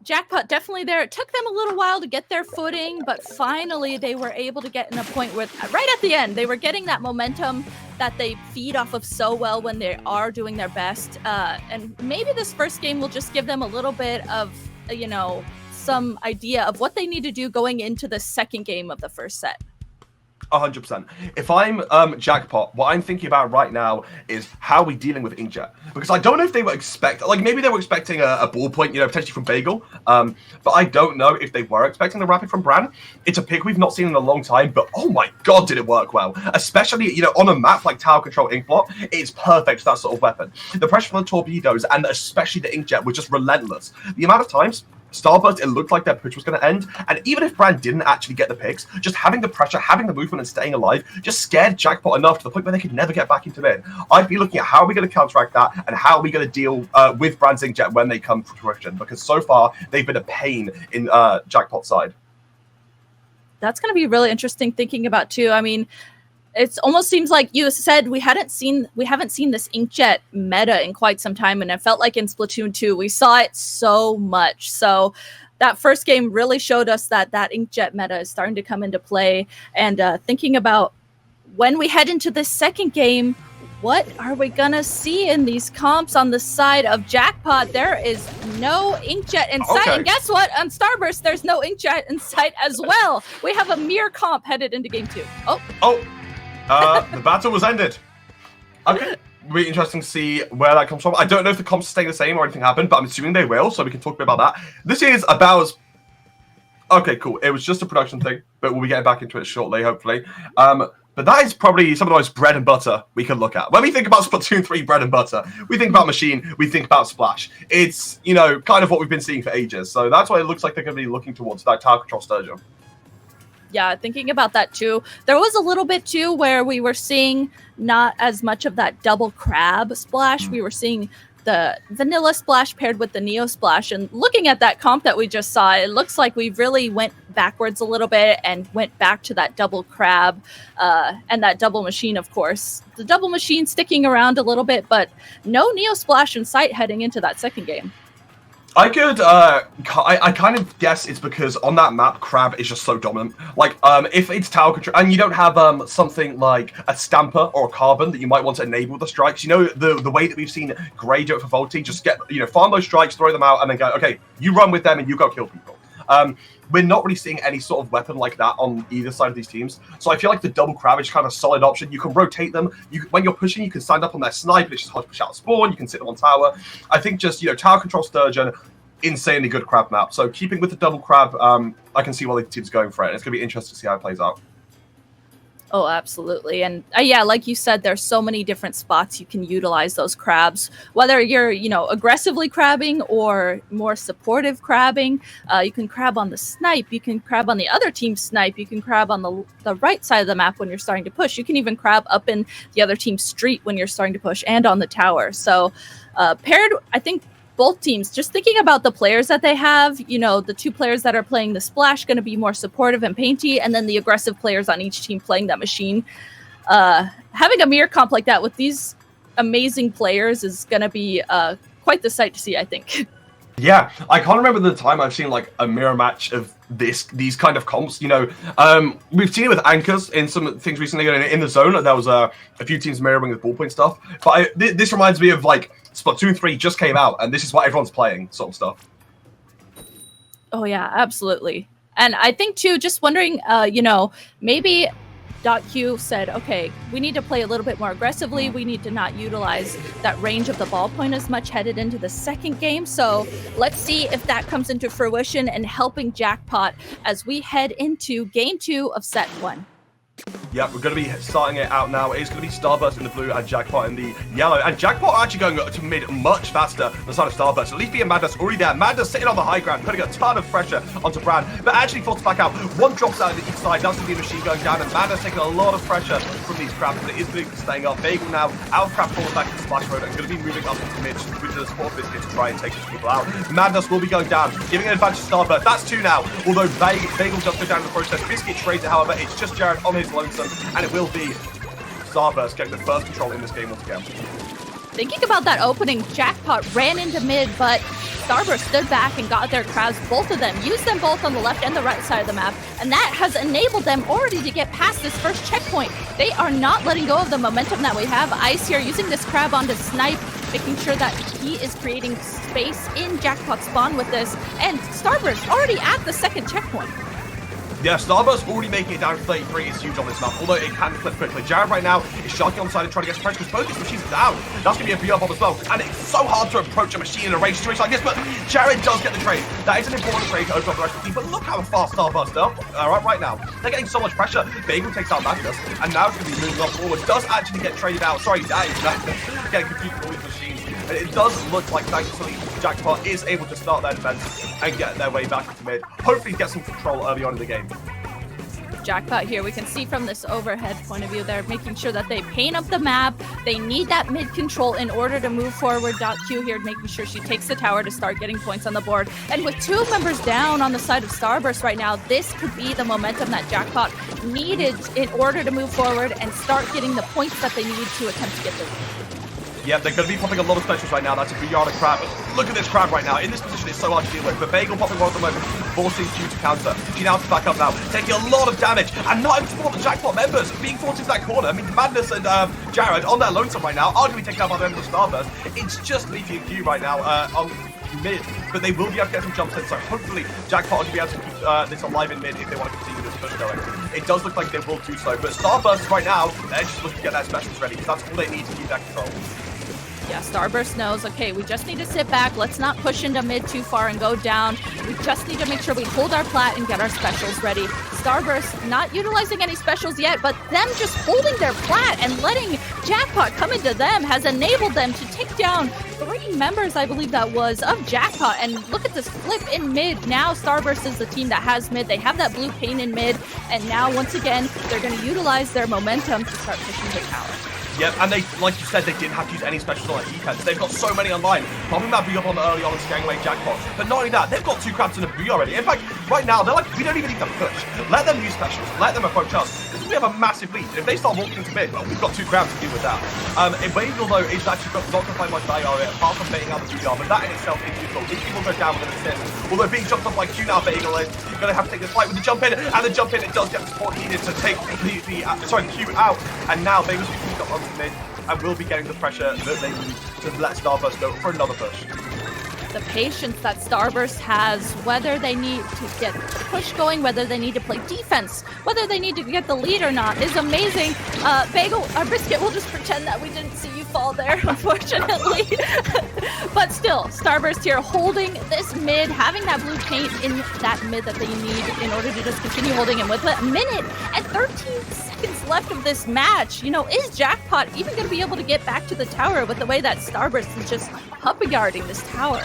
Jackpot definitely there. It took them a little while to get their footing, but finally they were able to get in a point where, right at the end, they were getting that momentum that they feed off of so well when they are doing their best. And maybe this first game will just give them a little bit of, you know, some idea of what they need to do going into the second game of the first set. 100%. If I'm Jackpot, what I'm thinking about right now is how are we dealing with Inkjet? Because I don't know if they were maybe they were expecting a ball point, you know, potentially from Bagel. But I don't know if they were expecting the rapid from Bran. It's a pick we've not seen in a long time, but oh my god, did it work well. Especially, you know, on a map like Tower Control Inkblot, it's perfect for that sort of weapon. The pressure from the torpedoes and especially the Inkjet was just relentless. The amount of times Starburst, it looked like their push was going to end, and even if Bran didn't actually get the picks, just having the pressure, having the movement, and staying alive just scared Jackpot enough to the point where they could never get back into mid. I'd be looking at how are we going to counteract that, and how are we going to deal with Bran's Inkjet when they come to fruition, because so far they've been a pain in Jackpot's side. That's going to be really interesting thinking about too. I mean, it almost seems like you said we haven't seen this Inkjet meta in quite some time, and it felt like in Splatoon 2 we saw it so much. So that first game really showed us that Inkjet meta is starting to come into play. And thinking about when we head into the second game, what are we gonna see in these comps on the side of Jackpot? There is no Inkjet in sight, and guess what? On Starburst, there's no Inkjet in sight as well. We have a mere comp headed into game 2. The battle was ended. Okay. Really interesting to see where that comes from. I don't know if the comps stay the same or anything happened, but I'm assuming they will, so we can talk a bit about that. This is about as... Okay, cool. It was just a production thing, but we'll be getting back into it shortly, hopefully. But that is probably some of the most bread and butter we can look at. When we think about Splatoon 3 bread and butter, we think about Machine, we think about Splash. It's, you know, kind of what we've been seeing for ages. So that's why it looks like they're going to be looking towards that tower control Sturgeon. Yeah, thinking about that too. There was a little bit too where we were seeing not as much of that double crab splash. We were seeing the vanilla splash paired with the neo splash, and looking at that comp that we just saw, it looks like we really went backwards a little bit and went back to that double crab and that double machine. Of course, the double machine sticking around a little bit, but no neo splash in sight heading into that second game. I could, I kind of guess it's because on that map, Crab is just so dominant. Like, if it's tower control, and you don't have something like a Stamper or a Carbon that you might want to enable the strikes, you know, the way that we've seen Grey do it for Volti, just get, you know, farm those strikes, throw them out, and then go, okay, you run with them and you go kill people. We're not really seeing any sort of weapon like that on either side of these teams. So I feel like the double crab is kind of a solid option. You can rotate them. When you're pushing, you can stand up on their snipe. It's just hard to push out spawn. You can sit them on tower. I think just, you know, tower control Sturgeon, insanely good crab map. So keeping with the double crab, I can see why the team's going for it. It's going to be interesting to see how it plays out. Oh, absolutely. And yeah, like you said, there's so many different spots you can utilize those crabs, whether you're, you know, aggressively crabbing or more supportive crabbing. You can crab on the snipe. You can crab on the other team's snipe. You can crab on the right side of the map when you're starting to push. You can even crab up in the other team's street when you're starting to push, and on the tower. So paired, I think, both teams, just thinking about the players that they have, you know, the two players that are playing the Splash going to be more supportive and painty, and then the aggressive players on each team playing that machine. Having a mirror comp like that with these amazing players is going to be quite the sight to see, I think. Yeah, I can't remember the time I've seen like a mirror match of these kind of comps. You know, we've seen it with anchors in some things recently. In the zone, there was a few teams mirroring with ballpoint stuff. But this reminds me of like Splatoon 3 just came out, and this is what everyone's playing, sort of stuff. Oh yeah, absolutely. And I think too, just wondering, you know, maybe .Q said, okay, we need to play a little bit more aggressively. We need to not utilize that range of the ballpoint as much headed into the second game. So let's see if that comes into fruition and helping Jackpot as we head into game 2 of set 1. Yeah, we're going to be starting it out now. It's going to be Starburst in the blue and Jackpot in the yellow. And Jackpot are actually going to mid much faster than the side of Starburst. At least being Madness already there. Madness sitting on the high ground, putting a ton of pressure onto Brand, but actually forced back out. One drops out of the each side. That's going to be a machine going down, and Madness taking a lot of pressure from these crabs, but it is going to be staying up. Bagel now out of crab falling back to Splash Road and going to be moving up into mid with the support biscuit to try and take these people out. Madness will be going down, giving an advantage to Starburst. That's 2 now, although Bagel does go down in the process. Biscuit trades it, however. It's just Jared on his lonesome, and it will be Starburst getting the first control in this game once again. Thinking about that opening, Jackpot ran into mid, but Starburst stood back and got their crabs, both of them, used them both on the left and the right side of the map, and that has enabled them already to get past this first checkpoint. They are not letting go of the momentum that we have. Ice here using this crab on to snipe, making sure that he is creating space in Jackpot spawn with this, and Starburst already at the second checkpoint. Yeah, Starburst already making it down to 33 is huge on this map, although it can flip quickly. Jared right now is sharking on the side and trying to get some pressure because both these machines are down. That's going to be a BR bomb as well, and it's so hard to approach a machine in a range situation like this, but Jared does get the trade. That is an important trade to open up the rest of the team, but look how fast Starburst are right now. They're getting so much pressure. Bagel takes out Madness, and now it's going to be moving on forward. Does actually get traded out. Sorry, that is Madness. Getting confused with all these machines. And it does look like, thankfully, Jackpot is able to start their defense and get their way back into mid. Hopefully get some control early on in the game. Jackpot here, we can see from this overhead point of view, they're making sure that they paint up the map. They need that mid control in order to move forward. .Q here making sure she takes the tower to start getting points on the board. And with 2 members down on the side of Starburst right now, this could be the momentum that Jackpot needed in order to move forward and start getting the points that they need to attempt to get the win. Yeah, they're going to be popping a lot of specials right now. That's a Beyond Crab. Look at this Crab right now. In this position, it's so hard to deal with. But Bagel popping one at the moment, forcing Q to counter. She now has to back up now, taking a lot of damage. And not even support the Jackpot members being forced into that corner. I mean, Madness and Jared on their lonesome right now, arguably taken out by the end of the Starburst. It's just Leafy and Q right now on mid. But they will be able to get some jumps in. So hopefully, Jackpot will be able to keep this alive in mid if they want to continue this the push going. It does look like they will do so, but Starburst right now, they're just looking to get their specials ready because that's all they need to keep that control. Yeah, Starburst knows, okay, we just need to sit back. Let's not push into mid too far and go down. We just need to make sure we hold our plat and get our specials ready. Starburst not utilizing any specials yet, but them just holding their plat and letting Jackpot come into them has enabled them to take down 3 members, I believe that was, of Jackpot. And look at this flip in mid. Now Starburst is the team that has mid. They have that blue paint in mid. And now, once again, they're going to utilize their momentum to start pushing the tower. Yep, and they, like you said, they didn't have to use any specials on their defense. They've got so many online. Popping that B up on early on and scaring away Jackpot. But not only that, they've got 2 crabs in a B already. In fact, right now, they're like, we don't even need to push. Let them use specials. Let them approach us. We have a massive lead. If they start walking into mid, well, we've got 2 crabs to deal with that. Bagel, though, is actually not going to find much value out of it, apart from baiting out the BR, but that in itself is useful. Leaky will go down with an assist. Although being jumped up like Q now, Bagel is going to have to take this fight with the jump in, and the jump in, it does get the support needed to take the Q out. And now Bagel's being up onto mid, and will be getting the pressure that they need to let Starburst go for another push. The patience that Starburst has, whether they need to get the push going, whether they need to play defense, whether they need to get the lead or not, is amazing. Bagel, or Biscuit, we'll just pretend that we didn't see you fall there, unfortunately. But still, Starburst here holding this mid, having that blue paint in that mid that they need in order to just continue holding him with a minute and 13 seconds left of this match. You know, is Jackpot even going to be able to get back to the tower with the way that Starburst is just guarding this tower?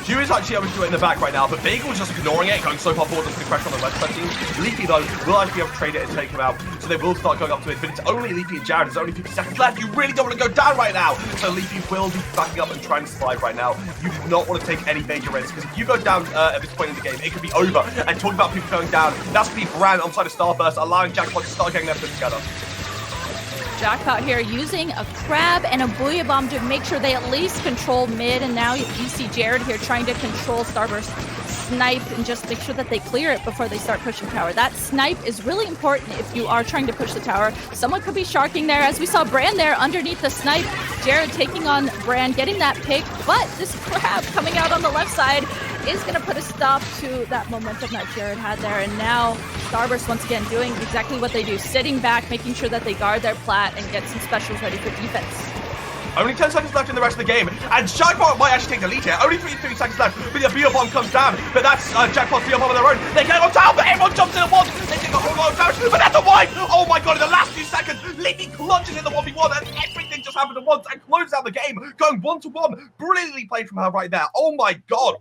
Q is actually able to do it in the back right now, but Bagel is just ignoring it, going so far forward into the pressure on the left side team. Leafy, though, will actually be able to trade it and take him out, so they will start going up to it, but it's only Leafy and Jared. There's only 50 seconds left. You really don't want to go down right now, so Leafy will be backing up and trying to survive right now. You do not want to take any major risks, because if you go down at this point in the game, it could be over. And talking about people going down, that's going to be Bran on side of Starburst, allowing Jackpot to start getting everything together. Jackpot here using a crab and a booyah bomb to make sure they at least control mid, and now you see Jared here trying to control Starburst snipe and just make sure that they clear it before they start pushing tower. That snipe is really important if you are trying to push the tower. Someone could be sharking there, as we saw Bran there underneath the snipe. Jared taking on Bran, getting that pick, but this crab coming out on the left side is going to put a stop to that momentum that Jared had there. And now Starburst once again doing exactly what they do, sitting back, making sure that they guard their plat and get some specials ready for defense. Only 10 seconds left in the rest of the game, and Jackpot might actually take the lead here. Only 3 seconds left, but the BR bomb comes down. But that's Jackpot's BR bomb on their own. They get on top, but everyone jumps in at once. They take a whole lot of damage, but that's a wipe. Oh my god, in the last few seconds, Leafy clutches in the 1v1, and everything just happened at once and closes out the game, going 1-1. Brilliantly played from her right there. Oh my god,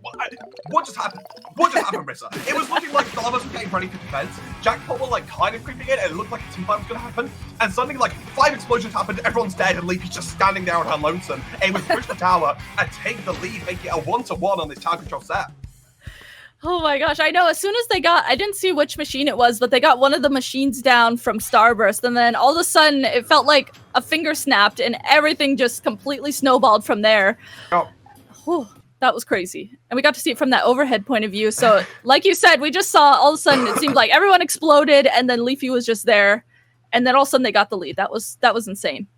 what just happened? What just happened, Rissa? It was looking like Starburst was getting ready for defense. Jackpot was like kind of creeping in, and it looked like a team fight was going to happen. And suddenly, like 5 explosions happened, everyone's dead, and Leafy's just standing there on her lonesome, able to push the tower and take the lead, making it a 1-1 on this tower control set. Oh my gosh, I know. As soon as they got, I didn't see which machine it was, but they got one of the machines down from Starburst, and then all of a sudden it felt like a finger snapped and everything just completely snowballed from there. Oh. Whew, that was crazy. And we got to see it from that overhead point of view. So like you said, we just saw all of a sudden it seemed like everyone exploded, and then Leafy was just there, and then all of a sudden they got the lead. That was insane.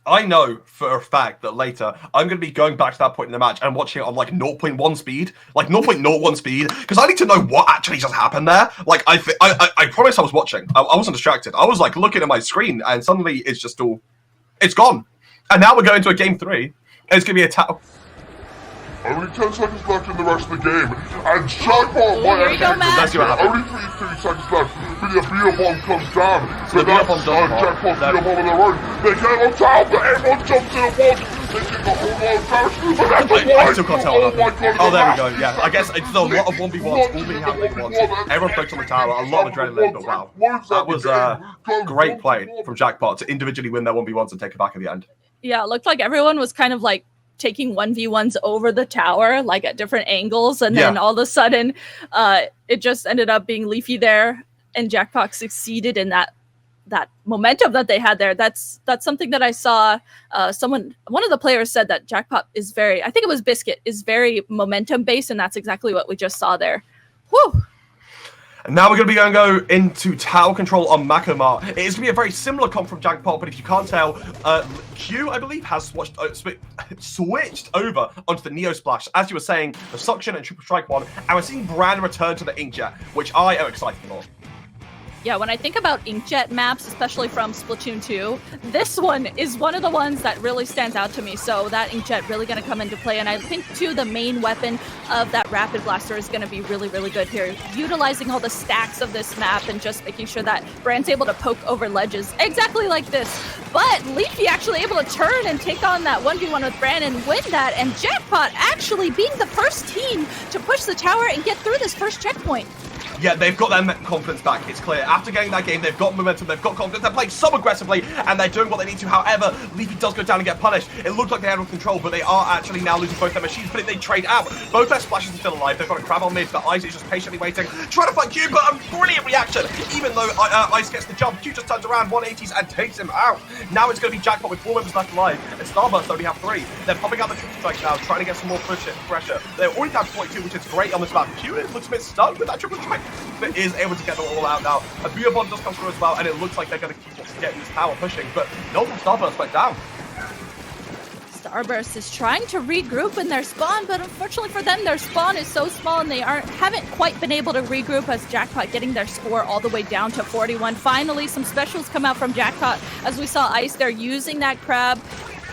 I know for a fact that later I'm going to be going back to that point in the match and watching it on like 0.1 speed, like 0.01 speed, because I need to know what actually just happened there. Like I promise I was watching. I wasn't distracted. I was like looking at my screen, and suddenly it's just all, it's gone. And now we're going to a game 3, and it's going to be a tower. Only 10 seconds left in the rest of the game, and Jackpot might Let's see what happens. Only 3 seconds left, but the beer bomb comes down. So the beer bomb does Jackpot's beer bomb on their own. They get on top, but everyone jumps in at once. They take a whole lot of damage, but that's a I wipe. still can't tell Oh what my happened. god. Oh, there we go. Yeah, I guess it's still a lot of 1v1s all being happening at once. Everyone focused on the tower, a lot of adrenaline, but wow. That was great play from Jackpot to individually win their 1v1s and take it back at the end. Yeah, it looked like everyone was kind of like taking 1v1s over the tower, like at different angles, and then all of a sudden it just ended up being Leafy there, and Jackpot succeeded in that momentum that they had there. That's something that I saw one of the players said that Jackpot is very, I think it was Biscuit, is very momentum based, and that's exactly what we just saw there. Whew. And now we're going to be go into tower control on Makomar. It is going to be a very similar comp from Jackpot, but if you can't tell, Q, I believe, has switched over onto the Neo Splash. As you were saying, the Suction and Triple Strike one, and we're seeing Bran return to the Inkjet, which I am excited for. Yeah, when I think about inkjet maps, especially from Splatoon 2, this one is one of the ones that really stands out to me. So that inkjet really going to come into play. And I think, too, the main weapon of that Rapid Blaster is going to be really, really good here. Utilizing all the stacks of this map and just making sure that Brand's able to poke over ledges exactly like this. But Leafy actually able to turn and take on that 1v1 with Brand and win that. And Jackpot actually being the first team to push the tower and get through this first checkpoint. Yeah, they've got their confidence back, it's clear. After getting that game, they've got momentum, they've got confidence, they're playing so aggressively, and they're doing what they need to. However, Leafy does go down and get punished. It looks like they had control, but they are actually now losing both their machines, but they trade out. Both their splashes are still alive. They've got a crab on mid, but Ice is just patiently waiting, trying to find Q, but a brilliant reaction. Even though Ice gets the jump, Q just turns around, 180s, and takes him out. Now it's going to be Jackpot with 4 members left alive, and Starburst only have 3. They're popping out the triple strikes now, trying to get some more pressure. They're already down to 42, which is great on this map. Q looks a bit stuck with that triple strike, but is able to get them all out now. A Booyah Bomb does come through as well, and it looks like they're going to keep getting this tower pushing, but no from Starburst went down. Starburst is trying to regroup in their spawn, but unfortunately for them, their spawn is so small and they haven't quite been able to regroup, as Jackpot getting their score all the way down to 41. Finally, some specials come out from Jackpot. As we saw Ice there using that crab,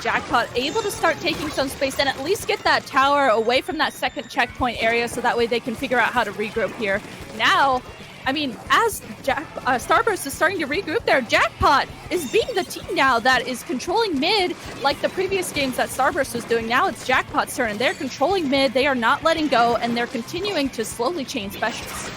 Jackpot able to start taking some space and at least get that tower away from that second checkpoint area so that way they can figure out how to regroup here. Now, I mean, as Starburst is starting to regroup there, Jackpot is being the team now that is controlling mid like the previous games that Starburst was doing. Now it's Jackpot's turn, and they're controlling mid. They are not letting go, and they're continuing to slowly chain specials.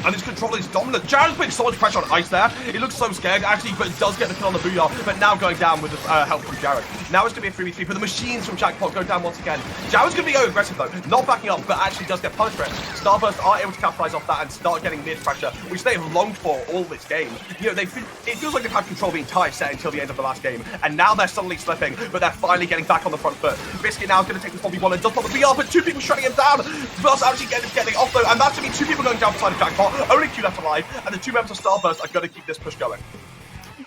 And his control is dominant. Jared's putting so much pressure on Ice there. He looks so scared, actually, but does get the kill on the Booyah, but now going down with the help from Jared. Now it's going to be a 3v3, but the machines from Jackpot go down once again. Jared's going to be aggressive, though, not backing up, but actually does get punished for it. Starburst are able to capitalize off that and start getting mid pressure, which they've longed for all this game. You know, it feels like they've had control the entire set until the end of the last game, and now they're suddenly slipping, but they're finally getting back on the front foot. Biscuit now is going to take this 1v1 and does pop the BR, but 2 people shutting him down. Buzz actually getting off, though, and that's going to be 2 people going down beside of Jackpot. Only Q left alive, and the 2 members of Starburst are going to keep this push going.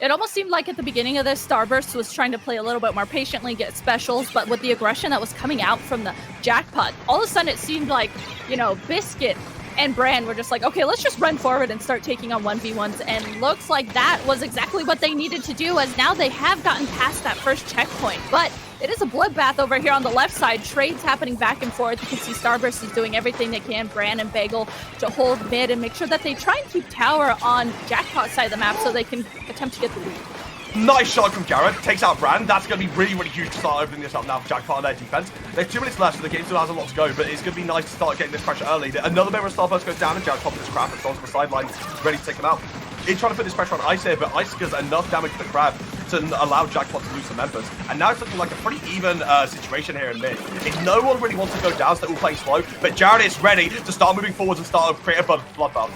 It almost seemed like at the beginning of this, Starburst was trying to play a little bit more patiently, get specials, but with the aggression that was coming out from the Jackpot, all of a sudden it seemed like, you know, Biscuit and Brand were just like, okay, let's just run forward and start taking on 1v1s, and looks like that was exactly what they needed to do, as now they have gotten past that first checkpoint. But it is a bloodbath over here on the left side. Trades happening back and forth. You can see Starburst is doing everything they can, Bran and Bagel, to hold mid and make sure that they try and keep tower on Jackpot's side of the map so they can attempt to get the lead. Nice shot from Jared, takes out Brand. That's going to be really, really huge to start opening this up now for Jackpot on their defense. There's 2 minutes left, so the game still has a lot to go, but it's going to be nice to start getting this pressure early. Another member of Starburst goes down, and Jared pops his crab and stands on the sideline, ready to take him out. He's trying to put this pressure on Ice here, but Ice does enough damage to the crab to allow Jackpot to lose some members. And now it's looking like a pretty even situation here in mid. If no one really wants to go down, so they're all playing slow, but Jared is ready to start moving forwards and start create a bloodbath.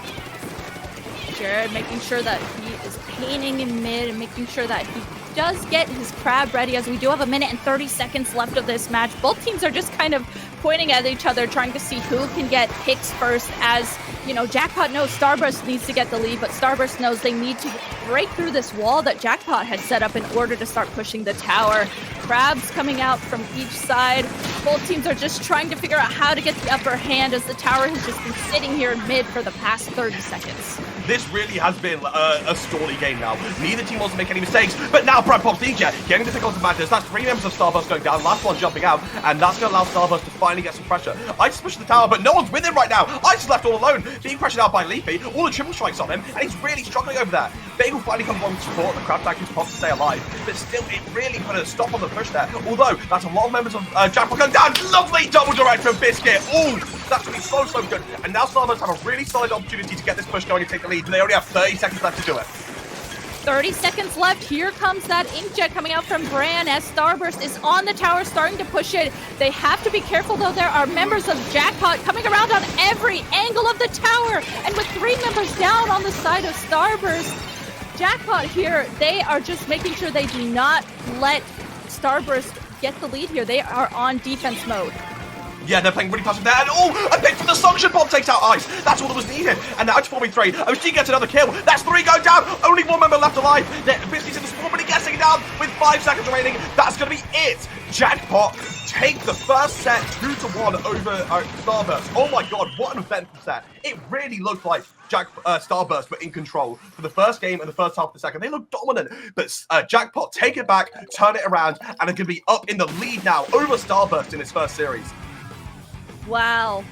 Jared making sure that he is painting in mid and making sure that he does get his crab ready, as we do have 1 minute and 30 seconds left of this match. Both teams are just kind of pointing at each other, trying to see who can get picks first, as, you know, Jackpot knows Starburst needs to get the lead, but Starburst knows they need to break through this wall that Jackpot had set up in order to start pushing the tower. Crabs coming out from each side. Both teams are just trying to figure out how to get the upper hand, as the tower has just been sitting here in mid for the past 30 seconds. This really has been a stally game now. Neither team wants to make any mistakes, but now Brad pops the inkjet, getting the difficult advantage. That's 3 members of Starburst going down, last one jumping out, and that's going to allow Starburst to finally get some pressure. Ice pushes the tower, but no one's with him right now. Ice is left all alone, being pressured out by Leafy. All the triple strikes on him, and he's really struggling over there. Bagel finally comes along with support, the crab tag is popped to stay alive, but still, it really put a stop on the push there. Although, that's a lot of members of Jackpot going down. Lovely double direct from Biscuit. Ooh, that's going to be so good. And now Starburst have a really solid opportunity to get this push going and take the lead, but they only have 30 seconds left to do it. 30 seconds left. Here comes that inkjet coming out from Bran as Starburst is on the tower, starting to push it. They have to be careful, though. There are members of Jackpot coming around on every angle of the tower, and with 3 members down on the side of Starburst, Jackpot here, they are just making sure they do not let Starburst get the lead here. They are on defense mode. Yeah, they're playing really passive there. And a pick from the suction bomb takes out Ice. That's all that was needed. And now it's 4v3. OG gets another kill. That's 3 going down. Only 1 member left alive. Biscuit's in the spawn, but he gets taken down with 5 seconds remaining. That's going to be it. Jackpot take the first set 2-1 over Starburst. Oh my god, what an eventful set. It really looked like Starburst were in control for the first game and the first half of the second. They looked dominant, but Jackpot take it back, turn it around, and are going to be up in the lead now over Starburst in its first series. Wow.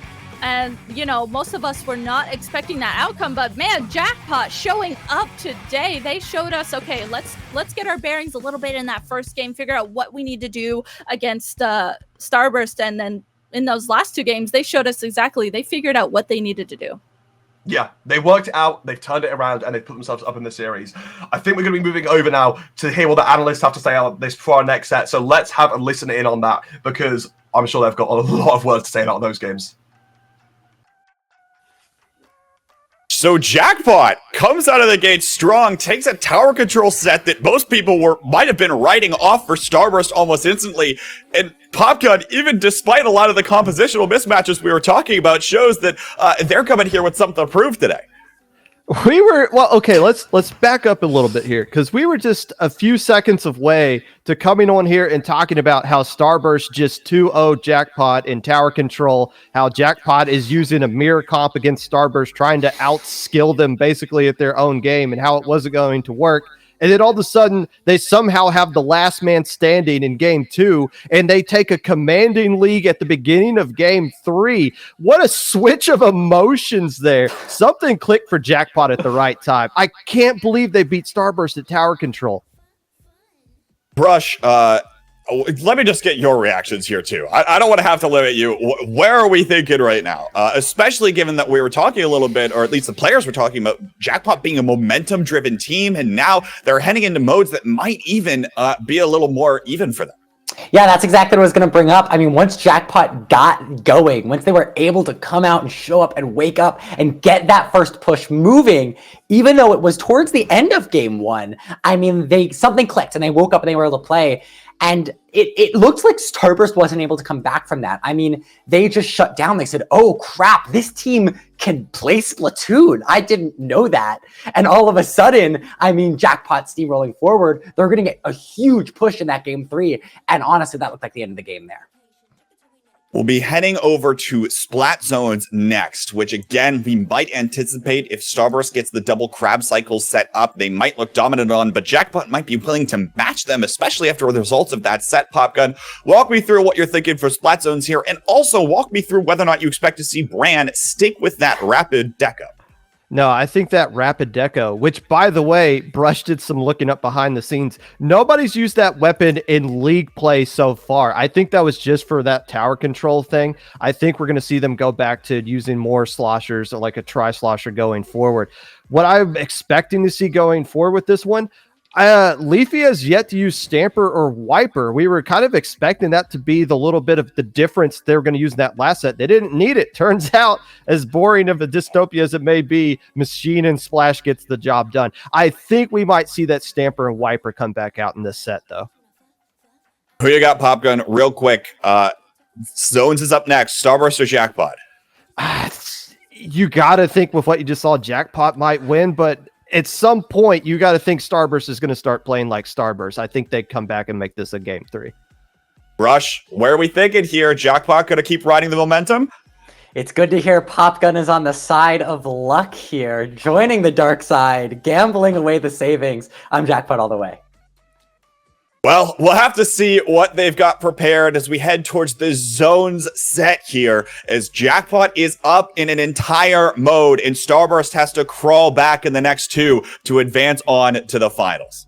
And, you know, most of us were not expecting that outcome, but man, Jackpot showing up today. They showed us, okay, let's get our bearings a little bit in that first game, figure out what we need to do against Starburst. And then in those last 2 games, they showed us exactly, they figured out what they needed to do. Yeah, they worked it out, they've turned it around, and they've put themselves up in the series. I think we're going to be moving over now to hear what the analysts have to say on this for our next set. So let's have a listen in on that, because I'm sure they've got a lot of words to say about those games. So Jackpot comes out of the gate strong, takes a tower control set that most people might have been writing off for Starburst almost instantly. And Popgun, even despite a lot of the compositional mismatches we were talking about, shows that they're coming here with something to prove today. Okay, let's back up a little bit here, because we were just a few seconds away to coming on here and talking about how Starburst just 2-0 Jackpot in tower control, how Jackpot is using a mirror comp against Starburst, trying to outskill them basically at their own game, and how it wasn't going to work. And then all of a sudden, they somehow have the last man standing in game 2, and they take a commanding lead at the beginning of game 3. What a switch of emotions there. Something clicked for Jackpot at the right time. I can't believe they beat Starburst at tower control. Brush, let me just get your reactions here, too. I don't want to have to limit you. Where are we thinking right now? Especially given that we were talking a little bit, or at least the players were talking about Jackpot being a momentum-driven team, and now they're heading into modes that might even be a little more even for them. Yeah, that's exactly what I was going to bring up. I mean, once Jackpot got going, once they were able to come out and show up and wake up and get that first push moving, even though it was towards the end of game 1, I mean, something clicked and they woke up and they were able to play. And it looked like Starburst wasn't able to come back from that. I mean, they just shut down. They said, oh, crap, this team can play Splatoon. I didn't know that. And all of a sudden, I mean, Jackpot steamrolling forward, they're going to get a huge push in that game 3. And honestly, that looked like the end of the game there. We'll be heading over to Splat Zones next, which again, we might anticipate if Starburst gets the double crab cycle set up, they might look dominant on, but Jackpot might be willing to match them, especially after the results of that set. Popgun, walk me through what you're thinking for Splat Zones here, and also walk me through whether or not you expect to see Bran stick with that rapid deco. No, I think that rapid deco, which by the way, Brush did some looking up behind the scenes. Nobody's used that weapon in league play so far. I think that was just for that tower control thing. I think we're going to see them go back to using more sloshers, or like a tri-slosher going forward. What I'm expecting to see going forward with this one, Leafy has yet to use Stamper or Wiper. We were kind of expecting that to be the little bit of the difference they were going to use in that last set. They didn't need it. Turns out, as boring of a dystopia as it may be, Machine and Splash gets the job done. I think we might see that Stamper and Wiper come back out in this set, though. Who you got, Popgun? Real quick. Zones is up next. Starburst or Jackpot? You got to think with what you just saw, Jackpot might win, but at some point, you got to think Starburst is going to start playing like Starburst. I think they come back and make this a game 3. Rush, where are we thinking here? Jackpot going to keep riding the momentum? It's good to hear Popgun is on the side of luck here, joining the dark side, gambling away the savings. I'm Jackpot all the way. Well, we'll have to see what they've got prepared as we head towards the zones set here, as Jackpot is up in an entire mode and Starburst has to crawl back in the next 2 to advance on to the finals.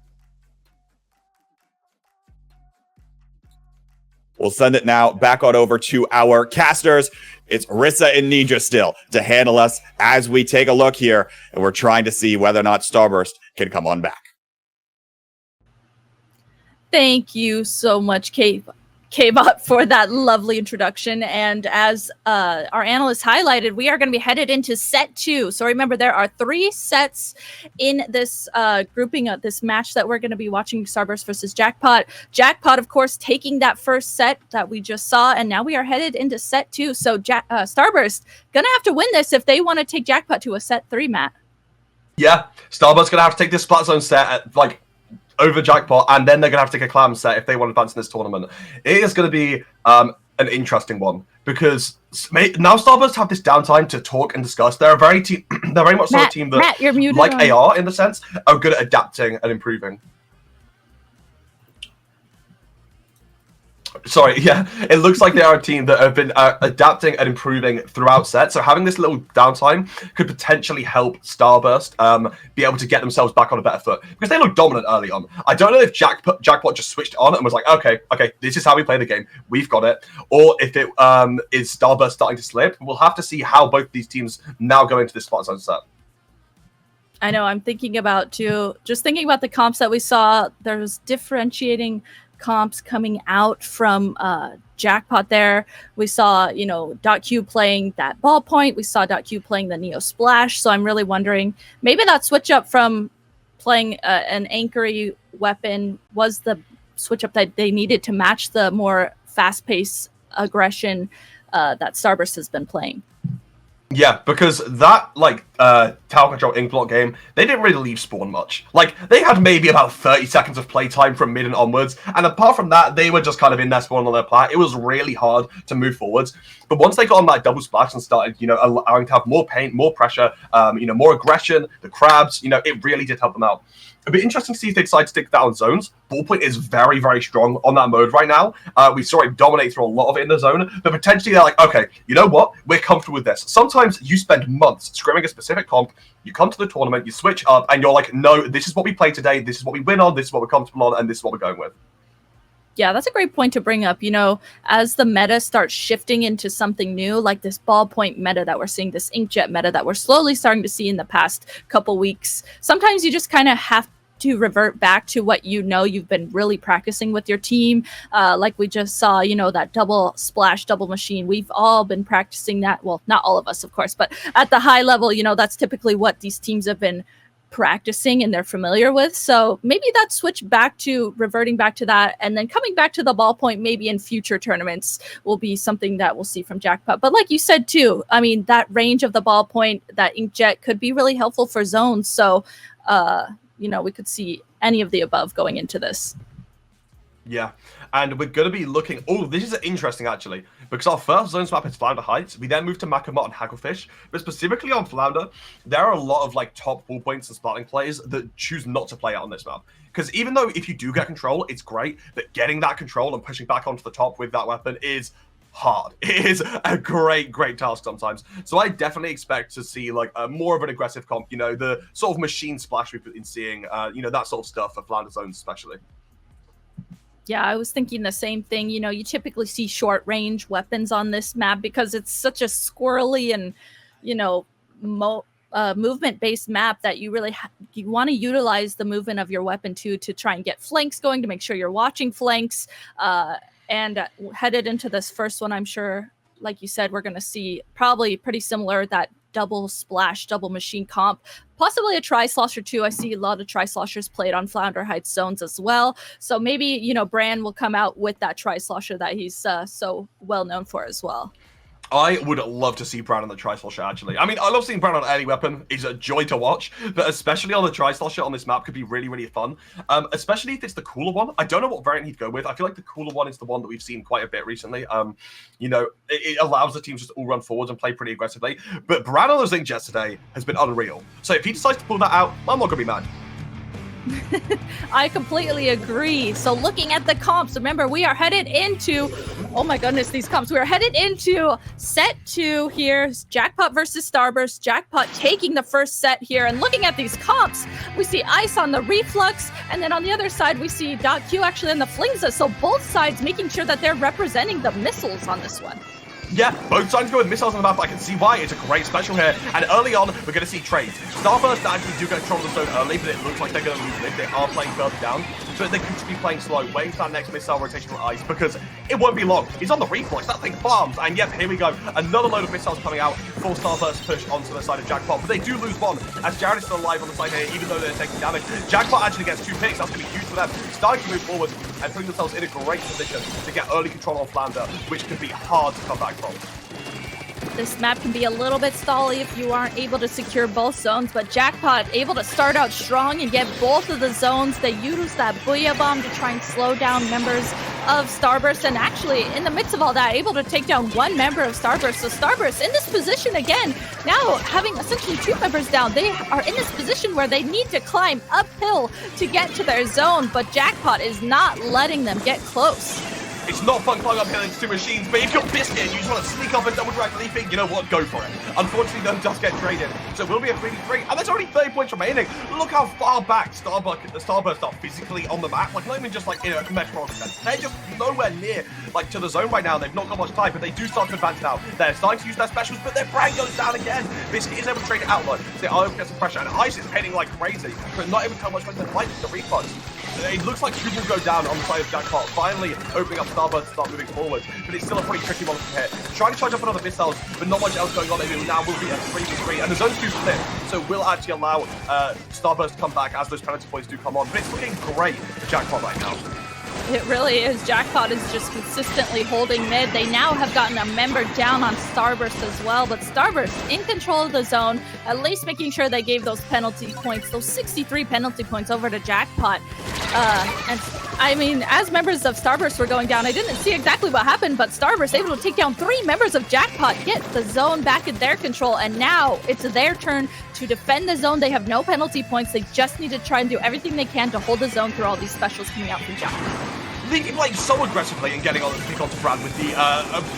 We'll send it now back on over to our casters. It's Rissa and Ninja still to handle us as we take a look here, and we're trying to see whether or not Starburst can come on back. Thank you so much, Kate. K-Bot, for that lovely introduction. And as our analyst highlighted, we are going to be headed into set 2. So remember, there are 3 sets in this grouping of this match that we're going to be watching, Starburst versus Jackpot. Jackpot, of course, taking that first set that we just saw, and now we are headed into set 2. So Starburst going to have to win this if they want to take Jackpot to a set 3, Matt. Yeah, Starburst going to have to take this Splat Zone set at, over Jackpot, and then they're going to have to take a Clam set if they want to advance in this tournament. It is going to be an interesting one, because now Starburst have this downtime to talk and discuss. They're very much a team that, Matt, you're muted like on. AR in the sense, are good at adapting and improving. Sorry, yeah. It looks like they are a team that have been adapting and improving throughout sets. So having this little downtime could potentially help Starburst be able to get themselves back on a better foot, because they looked dominant early on. I don't know if Jackpot just switched on and was like, okay, this is how we play the game. We've got it. Or if it is Starburst starting to slip. We'll have to see how both these teams now go into this Splat Zone set. I know, I'm thinking about the comps that we saw. There's differentiating comps coming out from Jackpot there. We saw, .Q playing that ballpoint. We saw .Q playing the Neo Splash. So I'm really wondering, maybe that switch up from playing an anchory weapon was the switch up that they needed to match the more fast-paced aggression that Starburst has been playing. Yeah, because that, Tower Control Ink Block game, they didn't really leave spawn much. They had maybe about 30 seconds of playtime from mid and onwards, and apart from that, they were just kind of in their spawn on their plat. It was really hard to move forwards. But once they got on that double splash and started, allowing to have more paint, more pressure, more aggression, the crabs, it really did help them out. It'd be interesting to see if they decide to stick that on zones. Ballpoint is very, very strong on that mode right now. We saw it dominate through a lot of it in the zone, but potentially they're like, okay, you know what? We're comfortable with this. Sometimes you spend months scrimming a specific comp, you come to the tournament, you switch up, and you're like, no, this is what we play today, this is what we win on, this is what we're comfortable on, and this is what we're going with. Yeah, that's a great point to bring up. As the meta starts shifting into something new, like this ballpoint meta that we're seeing, this inkjet meta that we're slowly starting to see in the past couple weeks, sometimes you just kind of have to revert back to what you've been really practicing with your team. Like we just saw, that double splash, double machine. We've all been practicing that. Well, not all of us, of course, but at the high level, that's typically what these teams have been practicing and they're familiar with. So maybe that switch back to reverting back to that and then coming back to the ballpoint maybe in future tournaments will be something that we'll see from Jackpot. But like you said too, that range of the ballpoint, that inkjet could be really helpful for zones. So we could see any of the above going into this. Yeah, and we're going to be looking... Oh, this is interesting, actually, because our first zones map is Flounder Heights. We then move to Macklemore and Hagglefish, but specifically on Flounder, there are a lot of, top ballpoints and splatting players that choose not to play out on this map. Because even though if you do get control, it's great, but getting that control and pushing back onto the top with that weapon is hard. It is a great task sometimes. So I definitely expect to see more of an aggressive comp, the sort of machine splash we've been seeing, that sort of stuff for Flounder zones especially. Yeah, I was thinking the same thing. You typically see short range weapons on this map because it's such a squirrely and, movement based map that you really you want to utilize the movement of your weapon to try and get flanks going, to make sure you're watching flanks. And headed into this first one, I'm sure, like you said, we're going to see probably pretty similar, that double splash, double machine comp, possibly a tri-slosher too. I see a lot of tri-sloshers played on Flounder Heights zones as well. So maybe, Bran will come out with that tri-slosher that he's so well known for as well. I would love to see Brown on the Tri-Slosher, actually. I love seeing Brown on any weapon. It's a joy to watch, but especially on the Tri-Slosher on this map could be really fun, especially if it's the cooler one. I don't know what variant he'd go with. I feel like the cooler one is the one that we've seen quite a bit recently. It allows the teams just all run forwards and play pretty aggressively, but Brown on those inkjets today has been unreal. So if he decides to pull that out, I'm not going to be mad. I completely agree. So looking at the comps, remember we are headed into, oh my goodness, these comps. We are headed into set 2 here. Jackpot versus Starburst. Jackpot taking the first set here. And looking at these comps, we see Ice on the Reflux. And then on the other side, we see .Q actually on the Flingza. So both sides making sure that they're representing the missiles on this one. Yeah, both sides go with missiles on the map. I can see why. It's a great special here. And early on, we're going to see trades. Starburst actually do get control of the zone early, but it looks like they're going to lose mid. They are playing further down. So they could just be playing slow, waiting for that next missile rotation from Ice, because it won't be long. He's on the reflex. That thing farms. And yep, here we go. Another load of missiles coming out for Starburst to push onto the side of Jackpot. But they do lose one, as Jared is still alive on the side here, even though they're taking damage. Jackpot actually gets 2 picks. That's going to be huge for them. Starting to move forward and putting themselves in a great position to get early control on Flounder, which can be hard to come back from. This map can be a little bit stally if you aren't able to secure both zones, but Jackpot able to start out strong and get both of the zones. They use that Booyah Bomb to try and slow down members of Starburst, and actually, in the midst of all that, able to take down 1 member of Starburst. So Starburst in this position again, now having essentially 2 members down. They are in this position where they need to climb uphill to get to their zone, but Jackpot is not letting them get close. It's not fun climbing uphill into 2 machines, but you've got Biscuit and you just want to sneak up and double drag leaping, you know what, go for it. Unfortunately, though, does get traded, so it will be a 3v3, and there's only 30 points remaining. Look how far back Starburst are physically on the map, like not even just like in a metropolitan sense. They're just nowhere near like to the zone right now. They've not got much time, but they do start to advance now. They're starting to use their specials, but their brain goes down again. Biscuit is able to trade it out, so they are able to get some pressure, and Ice is heading like crazy, but not able to tell much when they're fighting the reflux. It looks like 2 will go down on the side of Jackpot, finally opening up Starburst to start moving forward, but it's still a pretty tricky one from here. Trying to charge up another missiles, but not much else going on. They now will be a 3v3, and the zones do split, so will actually allow Starburst to come back as those penalty points do come on. But it's looking great for Jackpot right now. It really is. Jackpot is just consistently holding mid. They now have gotten a member down on Starburst as well, but Starburst in control of the zone, at least making sure they gave those penalty points, those 63 penalty points over to Jackpot. And I mean, as members of Starburst were going down, I didn't see exactly what happened, but Starburst able to take down 3 members of Jackpot, get the zone back in their control, and now it's their turn to defend the zone. They have no penalty points. They just need to try and do everything they can to hold the zone through all these specials coming out from Jackpot. Leaking playing so aggressively and getting on the pick onto Brad with the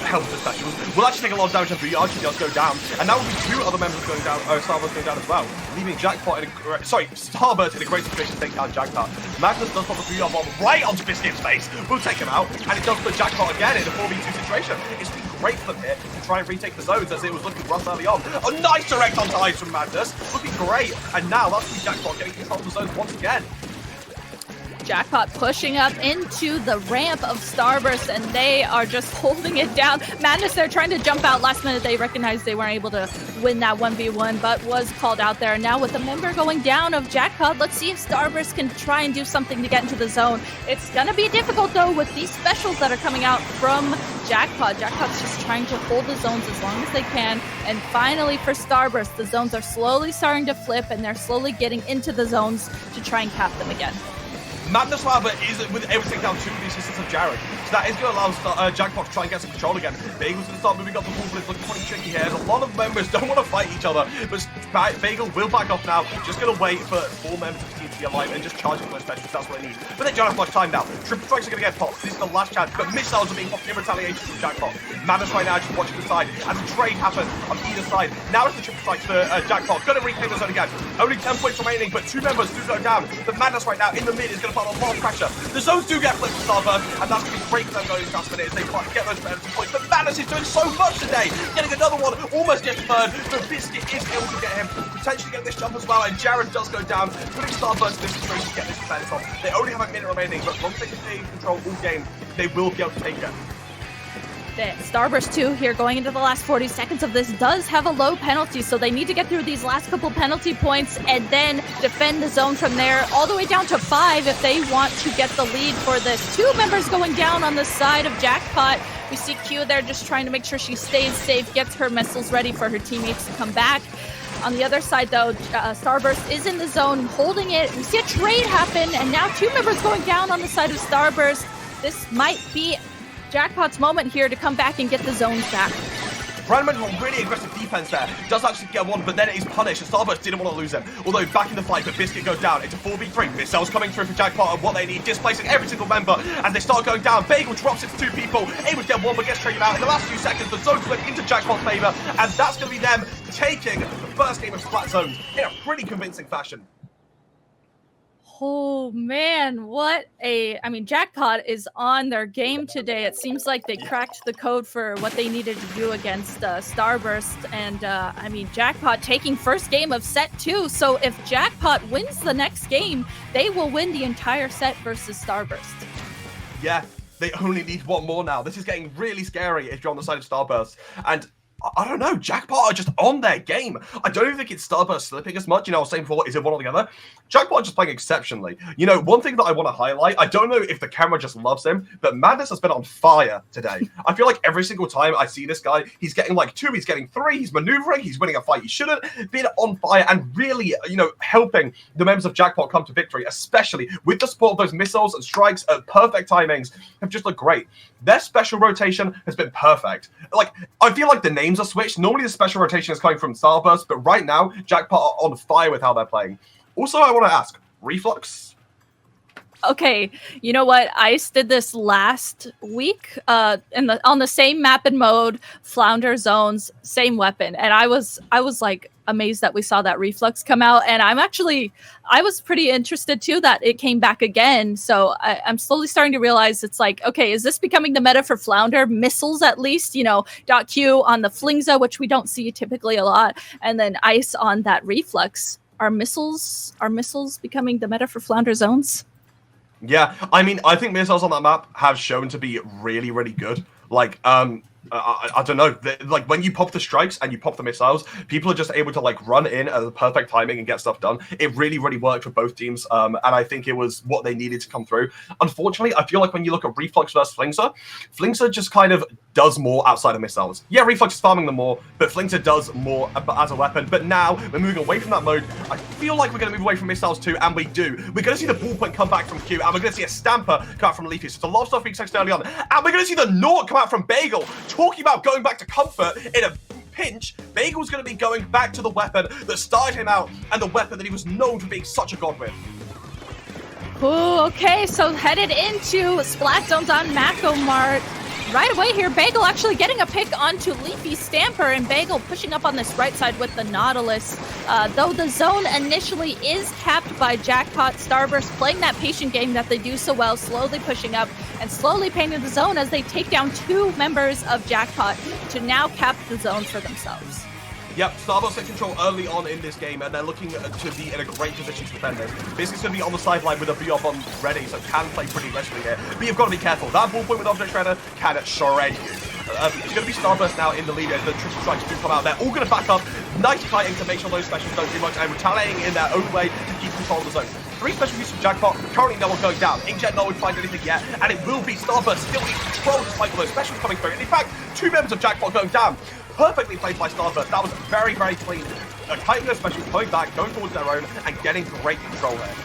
help of the specials will actually take a lot of damage and the archer does go down, and now will be 2 other members going down, Starburst going down as well, leaving Jackpot in Starburst in a great situation to take down Jackpot. Magnus does pop the 3-yard bomb right onto Biscuit's face, will take him out, and it does put Jackpot again in a 4v2 situation. It's been great for them here to try and retake the zones as it was looking rough early on. A nice direct onto Ice from Magnus, looking great, and now that's Jackpot getting control of the zones once again. Jackpot pushing up into the ramp of Starburst, and they are just holding it down. Madness, they're trying to jump out last minute. They recognized they weren't able to win that 1v1, but was called out there. Now with the member going down of Jackpot, let's see if Starburst can try and do something to get into the zone. It's gonna be difficult though with these specials that are coming out from Jackpot. Jackpot's just trying to hold the zones as long as they can. And finally for Starburst, the zones are slowly starting to flip, and they're slowly getting into the zones to try and cap them again. Madness, however, is able to take down 2 of the assistants of Jared. So that is going to allow Jackpot to try and get some control again. Bagel's going to start moving up the pool, but it's looking pretty tricky here. A lot of members don't want to fight each other, but Bagel will back off now. Just going to wait for 4 members of the team to be alive and just charge for those specials. That's what they need. But they don't have much time now. Triple strikes are going to get popped. This is the last chance, but missiles are being popped in retaliation from Jackpot. Madness right now just watching the side as a trade happens on either side. Now it's the triple strikes for Jackpot. Going to reclaim the zone again. Only 10 points remaining, but 2 members do go down. But Madness right now in the mid is going to put a lot of pressure. The zones do get flipped for Starburst, and that's going to be great for them going into last minute as they get those penalty points. But Madness is doing so much today, getting another one, almost gets 3rd, but Biscuit is able to get him, potentially get this jump as well, and Jared does go down, putting Starburst in this situation to get this defense on. They only have a minute remaining, but once they can stay in control all game, they will be able to take it. Starburst 2 here going into the last 40 seconds of this does have a low penalty, so they need to get through these last couple penalty points and then defend the zone from there all the way down to 5 if they want to get the lead for this. 2 members going down on the side of Jackpot. We see Q there just trying to make sure she stays safe, gets her missiles ready for her teammates to come back. On the other side, though, Starburst is in the zone, holding it. We see a trade happen, and now 2 members going down on the side of Starburst. This might be Jackpot's moment here to come back and get the zones back. Brandon went on really aggressive defense there. Does actually get one, but then it is punished, and Starburst didn't want to lose him. Although back in the fight, but Biscuit goes down. It's a 4v3. Missiles coming through for Jackpot and what they need, displacing every single member as they start going down. Bagel drops it to 2 people, able to get one, but gets traded out. In the last few seconds, the zones went into Jackpot's favor, and that's going to be them taking the first game of Splat Zones in a pretty convincing fashion. Oh man, I mean, Jackpot is on their game today. It seems like they cracked the code for what they needed to do against Starburst. And I mean, Jackpot taking first game of set 2. So if Jackpot wins the next game, they will win the entire set versus Starburst. Yeah, they only need one more now. This is getting really scary if you're on the side of Starburst. And I don't know, Jackpot are just on their game. I don't even think it's Starburst slipping as much. You know, I was saying before, is it one or the other? Jackpot are just playing exceptionally. You know, one thing that I want to highlight, I don't know if the camera just loves him, but Madness has been on fire today. I feel like every single time I see this guy, he's getting like 2, he's getting 3, he's maneuvering, he's winning a fight he shouldn't, being on fire and really, you know, helping the members of Jackpot come to victory, especially with the support of those missiles and strikes at perfect timings have just looked great. Their special rotation has been perfect. Like, I feel like the names are switched. Normally the special rotation is coming from Starburst, but right now, Jackpot are on fire with how they're playing. Also, I want to ask, Reflux? Okay, you know what? Ice did this last week on the same map and mode, Flounder zones, same weapon. And I was like amazed that we saw that Reflux come out. And I was pretty interested too that it came back again. So I'm slowly starting to realize it's like, okay, is this becoming the meta for Flounder? Missiles at least, you know, .Q on the Flingza, which we don't see typically a lot. And then Ice on that Reflux. Are missiles becoming the meta for Flounder zones? Yeah, I mean, I think missiles on that map have shown to be really, really good. Like, I don't know, like when you pop the strikes and you pop the missiles, people are just able to like run in at the perfect timing and get stuff done. It really, really worked for both teams, and I think it was what they needed to come through. Unfortunately, I feel like when you look at Reflux versus Flingza just kind of does more outside of missiles. Yeah, Reflux is farming them more, but Flingza does more as a weapon. But now we're moving away from that mode. I feel like we're going to move away from missiles too, and we do. We're going to see the ballpoint come back from Q, and we're going to see a Stamper come out from Leafy. So it's a lot of stuff being texted early on, and we're going to see the Naught come out from Bagel. Talking about going back to comfort in a pinch, Bagel's going to be going back to the weapon that started him out and the weapon that he was known for being such a god with. Ooh, okay, so headed into Splat Zones on Mako Mart. Right away here, Bagel actually getting a pick onto Leafy Stamper, and Bagel pushing up on this right side with the Nautilus. Though the zone initially is capped by Jackpot, Starburst playing that patient game that they do so well, slowly pushing up and slowly painting the zone as they take down 2 members of Jackpot to now cap the zone for themselves. Yep, Starburst in control early on in this game, and they're looking to be in a great position to defend this. Biscuit's going to be on the sideline with a B-Off on ready, so can play pretty aggressively here. But you've got to be careful. That ballpoint with Object Shredder can shred you. It's going to be Starburst now in the lead as the triple strikes do come out. They're all going to back up. Nice fighting to make sure those specials don't do much, and retaliating in their own way to keep control of the zone. 3 special uses from Jackpot. Currently no one going down. Inkjet no one find anything yet, and it will be Starburst still in control despite all those specials coming through. And in fact, 2 members of Jackpot going down. Perfectly played by Starburst. That was very, very clean. Kiting their specials, coming back, going towards their own, and getting great control there.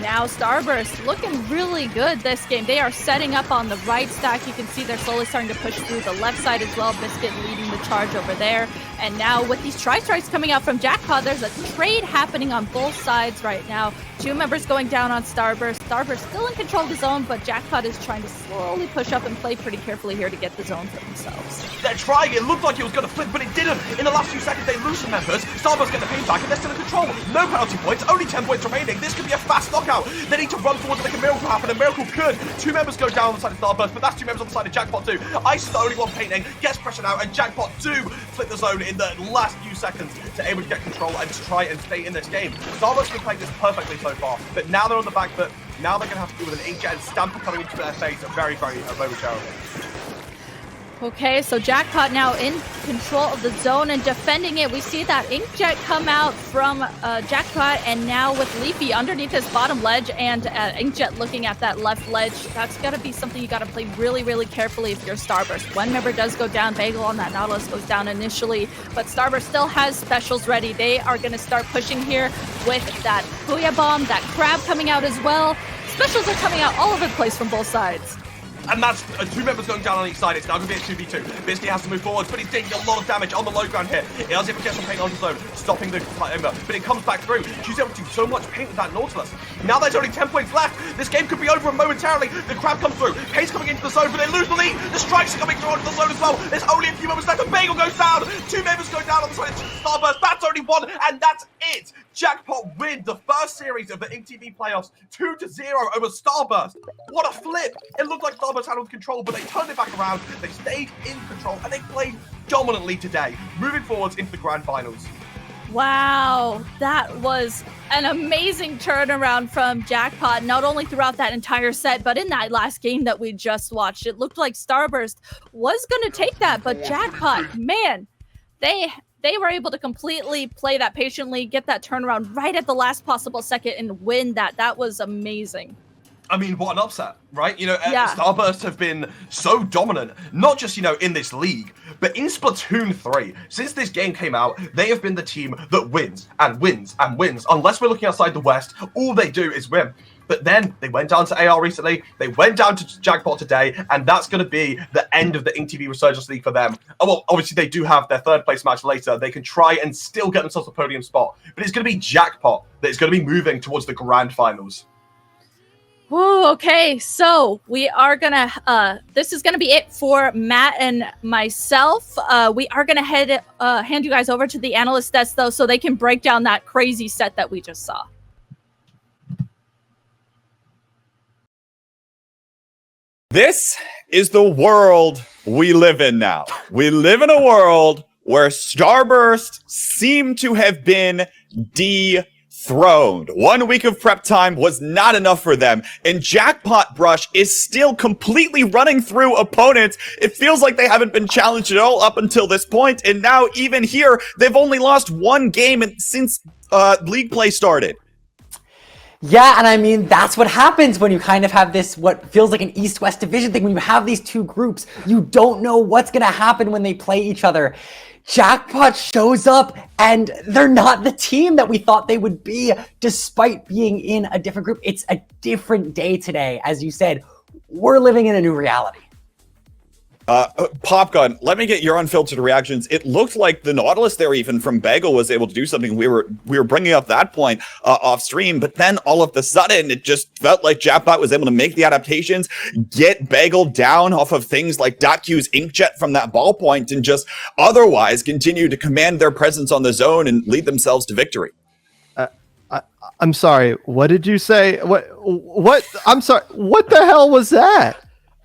Now Starburst looking really good this game. They are setting up on the right stack. You can see they're slowly starting to push through the left side as well. Biscuit leading the charge over there. And now with these tri-strikes coming out from Jackpot, there's a trade happening on both sides right now. 2 members going down on Starburst. Starburst still in control of the zone, but Jackpot is trying to slowly push up and play pretty carefully here to get the zone for themselves. They're trying. It looked like it was going to flip, but it didn't. In the last few seconds, they lose some members. Starburst get the pain back, and they're still in control. No penalty points, only 10 points remaining. This could be a fast knockout. They need to run forward to make a miracle happen. A miracle could. 2 members go down on the side of Starburst, but that's 2 members on the side of Jackpot too. Ice is the only one painting, gets pressure out, and Jackpot do flip the zone in the last few seconds to able to get control and to try and stay in this game. Starburst been playing this perfectly so far, but now they're on the back foot. Now they're going to have to deal with an Inkjet and Stamper coming into their face very, very momentarily. Okay, so Jackpot now in control of the zone and defending it. We see that Inkjet come out from Jackpot, and now with Leafy underneath his bottom ledge and Inkjet looking at that left ledge. That's got to be something you got to play really, really carefully if you're Starburst. One member does go down. Bagel on that Nautilus goes down initially, but Starburst still has specials ready. They are going to start pushing here with that Booyah Bomb, that Crab coming out as well. Specials are coming out all over the place from both sides. And that's 2 members going down on each side. It's now going to be a 2v2. Biscuit has to move forward, but he's taking a lot of damage on the low ground here. He has able to get some paint on his own, stopping the climber, but it comes back through. She's able to do so much paint with that Nautilus. Now there's only 10 points left. This game could be over momentarily. The crowd comes through. Pace coming into the zone, but they lose the lead. The strikes are coming through onto the zone as well. There's only a few moments left. The Bagel goes down. 2 members go down on the side of Starburst. That's only 1, and that's it. Jackpot win the first series of the InkTV playoffs 2-0 over Starburst. What a flip. It looked like Starburst handled control, but they turned it back around. They stayed in control, and they played dominantly today, moving forwards into the grand finals. Wow, that was an amazing turnaround from Jackpot, not only throughout that entire set, but in that last game that we just watched. It looked like Starburst was going to take that, but Jackpot, man, they were able to completely play that patiently, get that turnaround right at the last possible second and win that. That was amazing. I mean, what an upset, right? You know, Yeah. Starburst have been so dominant, not just, you know, in this league, but in Splatoon 3. Since this game came out, they have been the team that wins and wins and wins. Unless we're looking outside the West, all they do is win. But then they went down to AR recently, they went down to Jackpot today, and that's going to be the end of the InkTV Resurgence League for them. Oh, well, obviously they do have their third place match later. They can try and still get themselves a podium spot. But it's going to be Jackpot that is going to be moving towards the grand finals. Whoa, okay, so we are gonna this is gonna be it for Matt and myself. We are gonna hand you guys over to the analyst desk though, so they can break down that crazy set that we just saw. This is the world we live in now. We live in a world where Starburst seem to have been dethroned. 1 week of prep time was not enough for them, and Jackpot Brush is still completely running through opponents. It feels like they haven't been challenged at all up until this point, and now even here, they've only lost 1 game since league play started. Yeah, and I mean, that's what happens when you kind of have this, what feels like an East-West division thing. When you have these two groups, you don't know what's going to happen when they play each other. Jackpot shows up, and they're not the team that we thought they would be, despite being in a different group. It's a different day today. As you said, we're living in a new reality. Popgun, let me get your unfiltered reactions. It looked like the Nautilus there, even from Bagel, was able to do something. We were bringing up that point off stream, but then all of a sudden, it just felt like Jackpot was able to make the adaptations, get Bagel down off of things like .Q's Inkjet from that ballpoint, and just otherwise continue to command their presence on the zone and lead themselves to victory. I'm sorry. What did you say? What? I'm sorry. What the hell was that?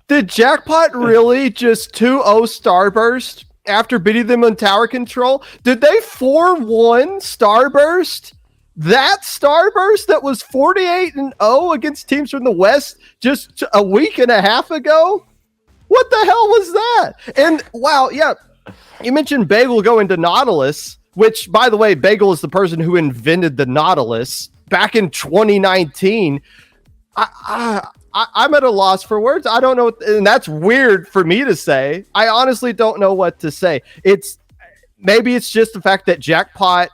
Did Jackpot really just 2-0 Starburst after beating them on tower control? Did they 4-1 Starburst? That Starburst that was 48-0 against teams from the West just a week and a half ago? What the hell was that? And wow, yeah, you mentioned Bagel going to Nautilus, which, by the way, Bagel is the person who invented the Nautilus back in 2019. I'm at a loss for words. I don't know, and that's weird for me to say. I honestly don't know what to say. Maybe it's just the fact that Jackpot,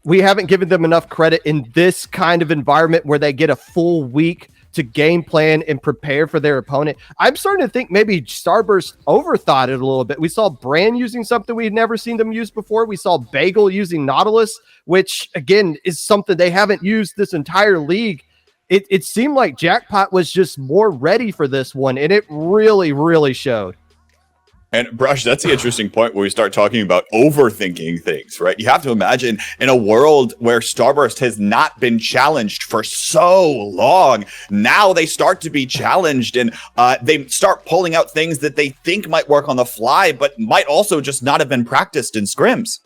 we haven't given them enough credit in this kind of environment where they get a full week to game plan and prepare for their opponent. I'm starting to think maybe Starburst overthought it a little bit. We saw Brand using something we'd never seen them use before. We saw Bagel using Nautilus, which again is something they haven't used this entire league. It seemed like Jackpot was just more ready for this one, and it really, really showed. And Brush, that's the interesting point where we start talking about overthinking things, right? You have to imagine in a world where Starburst has not been challenged for so long, now they start to be challenged, and they start pulling out things that they think might work on the fly, but might also just not have been practiced in scrims.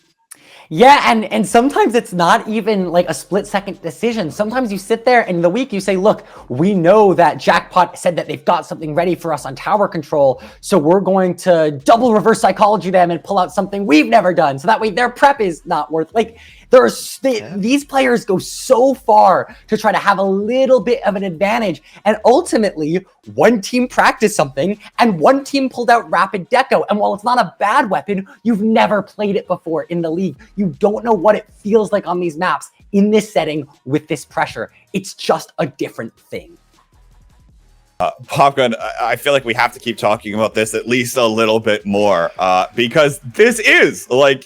Yeah, and sometimes it's not even like a split-second decision. Sometimes you sit there and in the week you say, look, we know that Jackpot said that they've got something ready for us on tower control, so we're going to double reverse psychology them and pull out something we've never done, so that way their prep is not worth, like, these players go so far to try to have a little bit of an advantage, and ultimately one team practiced something and one team pulled out Rapid Deco, and while it's not a bad weapon, you've never played it before in the league. You don't know what it feels like on these maps in this setting with this pressure. It's just a different thing. Popgun, I feel like we have to keep talking about this at least a little bit more, because this is like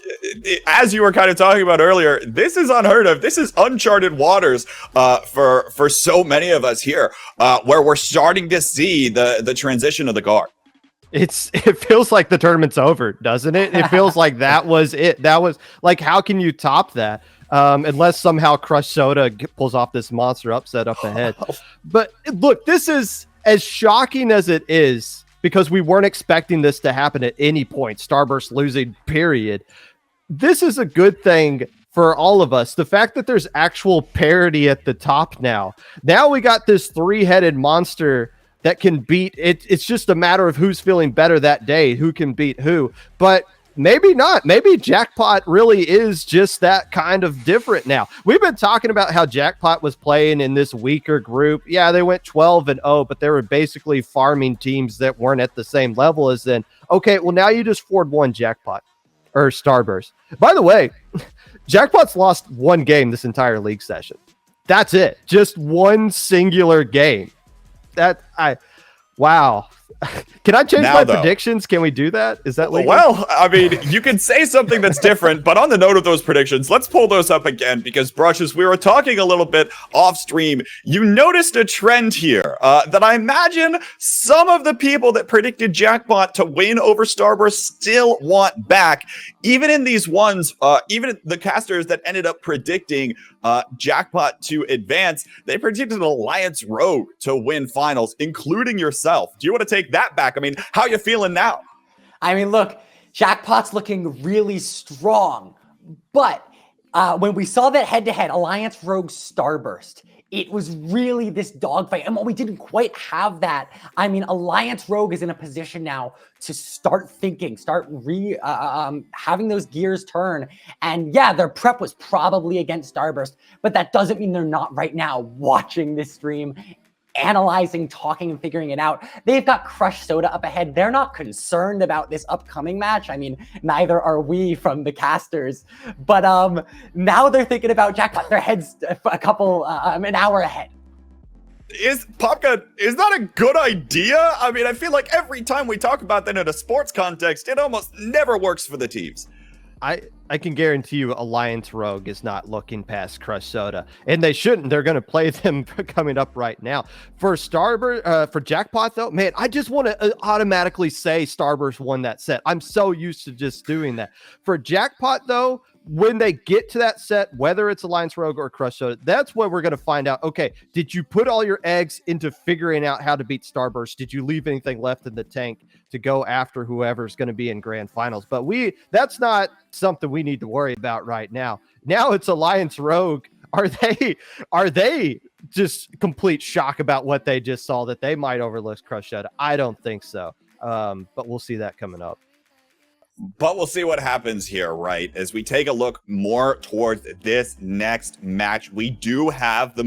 as you were kind of talking about earlier, this is unheard of. This is uncharted waters for so many of us here, where we're starting to see the transition of the guard. It feels like the tournament's over, doesn't it? It feels like that was it. That was like, how can you top that? Unless somehow Crush Soda pulls off this monster upset up ahead. But look, this is as shocking as it is because we weren't expecting this to happen at any point. Starburst losing, period. This is a good thing for all of us. The fact that there's actual parity at the top now. Now we got this three-headed monster that can beat it. It's just a matter of who's feeling better that day, who can beat who. But maybe not. Maybe Jackpot really is just that kind of different now. We've been talking about how Jackpot was playing in this weaker group. Yeah, they went 12-0, but they were basically farming teams that weren't at the same level as then. Okay, well, now you just 4-1 Jackpot or Starburst. By the way, Jackpot's lost one game this entire league session. That's it. Just one singular game. Wow. Can I change my predictions? Can we do that? Is that legal? Well, I mean, you can say something that's different, but on the note of those predictions, let's pull those up again because, Brushes, we were talking a little bit off stream. You noticed a trend here that I imagine some of the people that predicted Jackpot to win over Starburst still want back. Even in these ones, even the casters that ended up predicting Jackpot to advance, they predicted Alliance Rogue to win finals, including yourself. Do you want to take that back? I mean, how are you feeling now? I mean, look, Jackpot's looking really strong, but when we saw that head-to-head Alliance Rogue Starburst, it was really this dogfight. And while we didn't quite have that, I mean, Alliance Rogue is in a position now to start thinking, start having those gears turn. And yeah, their prep was probably against Starburst, but that doesn't mean they're not right now watching this stream, analyzing, talking, and figuring it out. They've got Crush Soda up ahead. They're not concerned about this upcoming match. I mean, neither are we from the casters. But now they're thinking about Jackpot. Their heads an hour ahead. Popka, is that a good idea? I mean, I feel like every time we talk about that in a sports context, it almost never works for the teams. I can guarantee you Alliance Rogue is not looking past Crush Soda, and they shouldn't. They're going to play them coming up right now. For for Jackpot, though, man, I just want to automatically say Starburst won that set. I'm so used to just doing that. For Jackpot, though, when they get to that set, whether it's Alliance Rogue or Crush Soda, that's where we're going to find out, okay, did you put all your eggs into figuring out how to beat Starburst? Did you leave anything left in the tank to go after whoever's going to be in grand finals? But that's not something we need to worry about right now. Now it's Alliance Rogue. Are they just complete shock about what they just saw that they might overlook Crush Soda? I don't think so. But we'll see that coming up. But we'll see what happens here, right? As we take a look more towards this next match, we do have the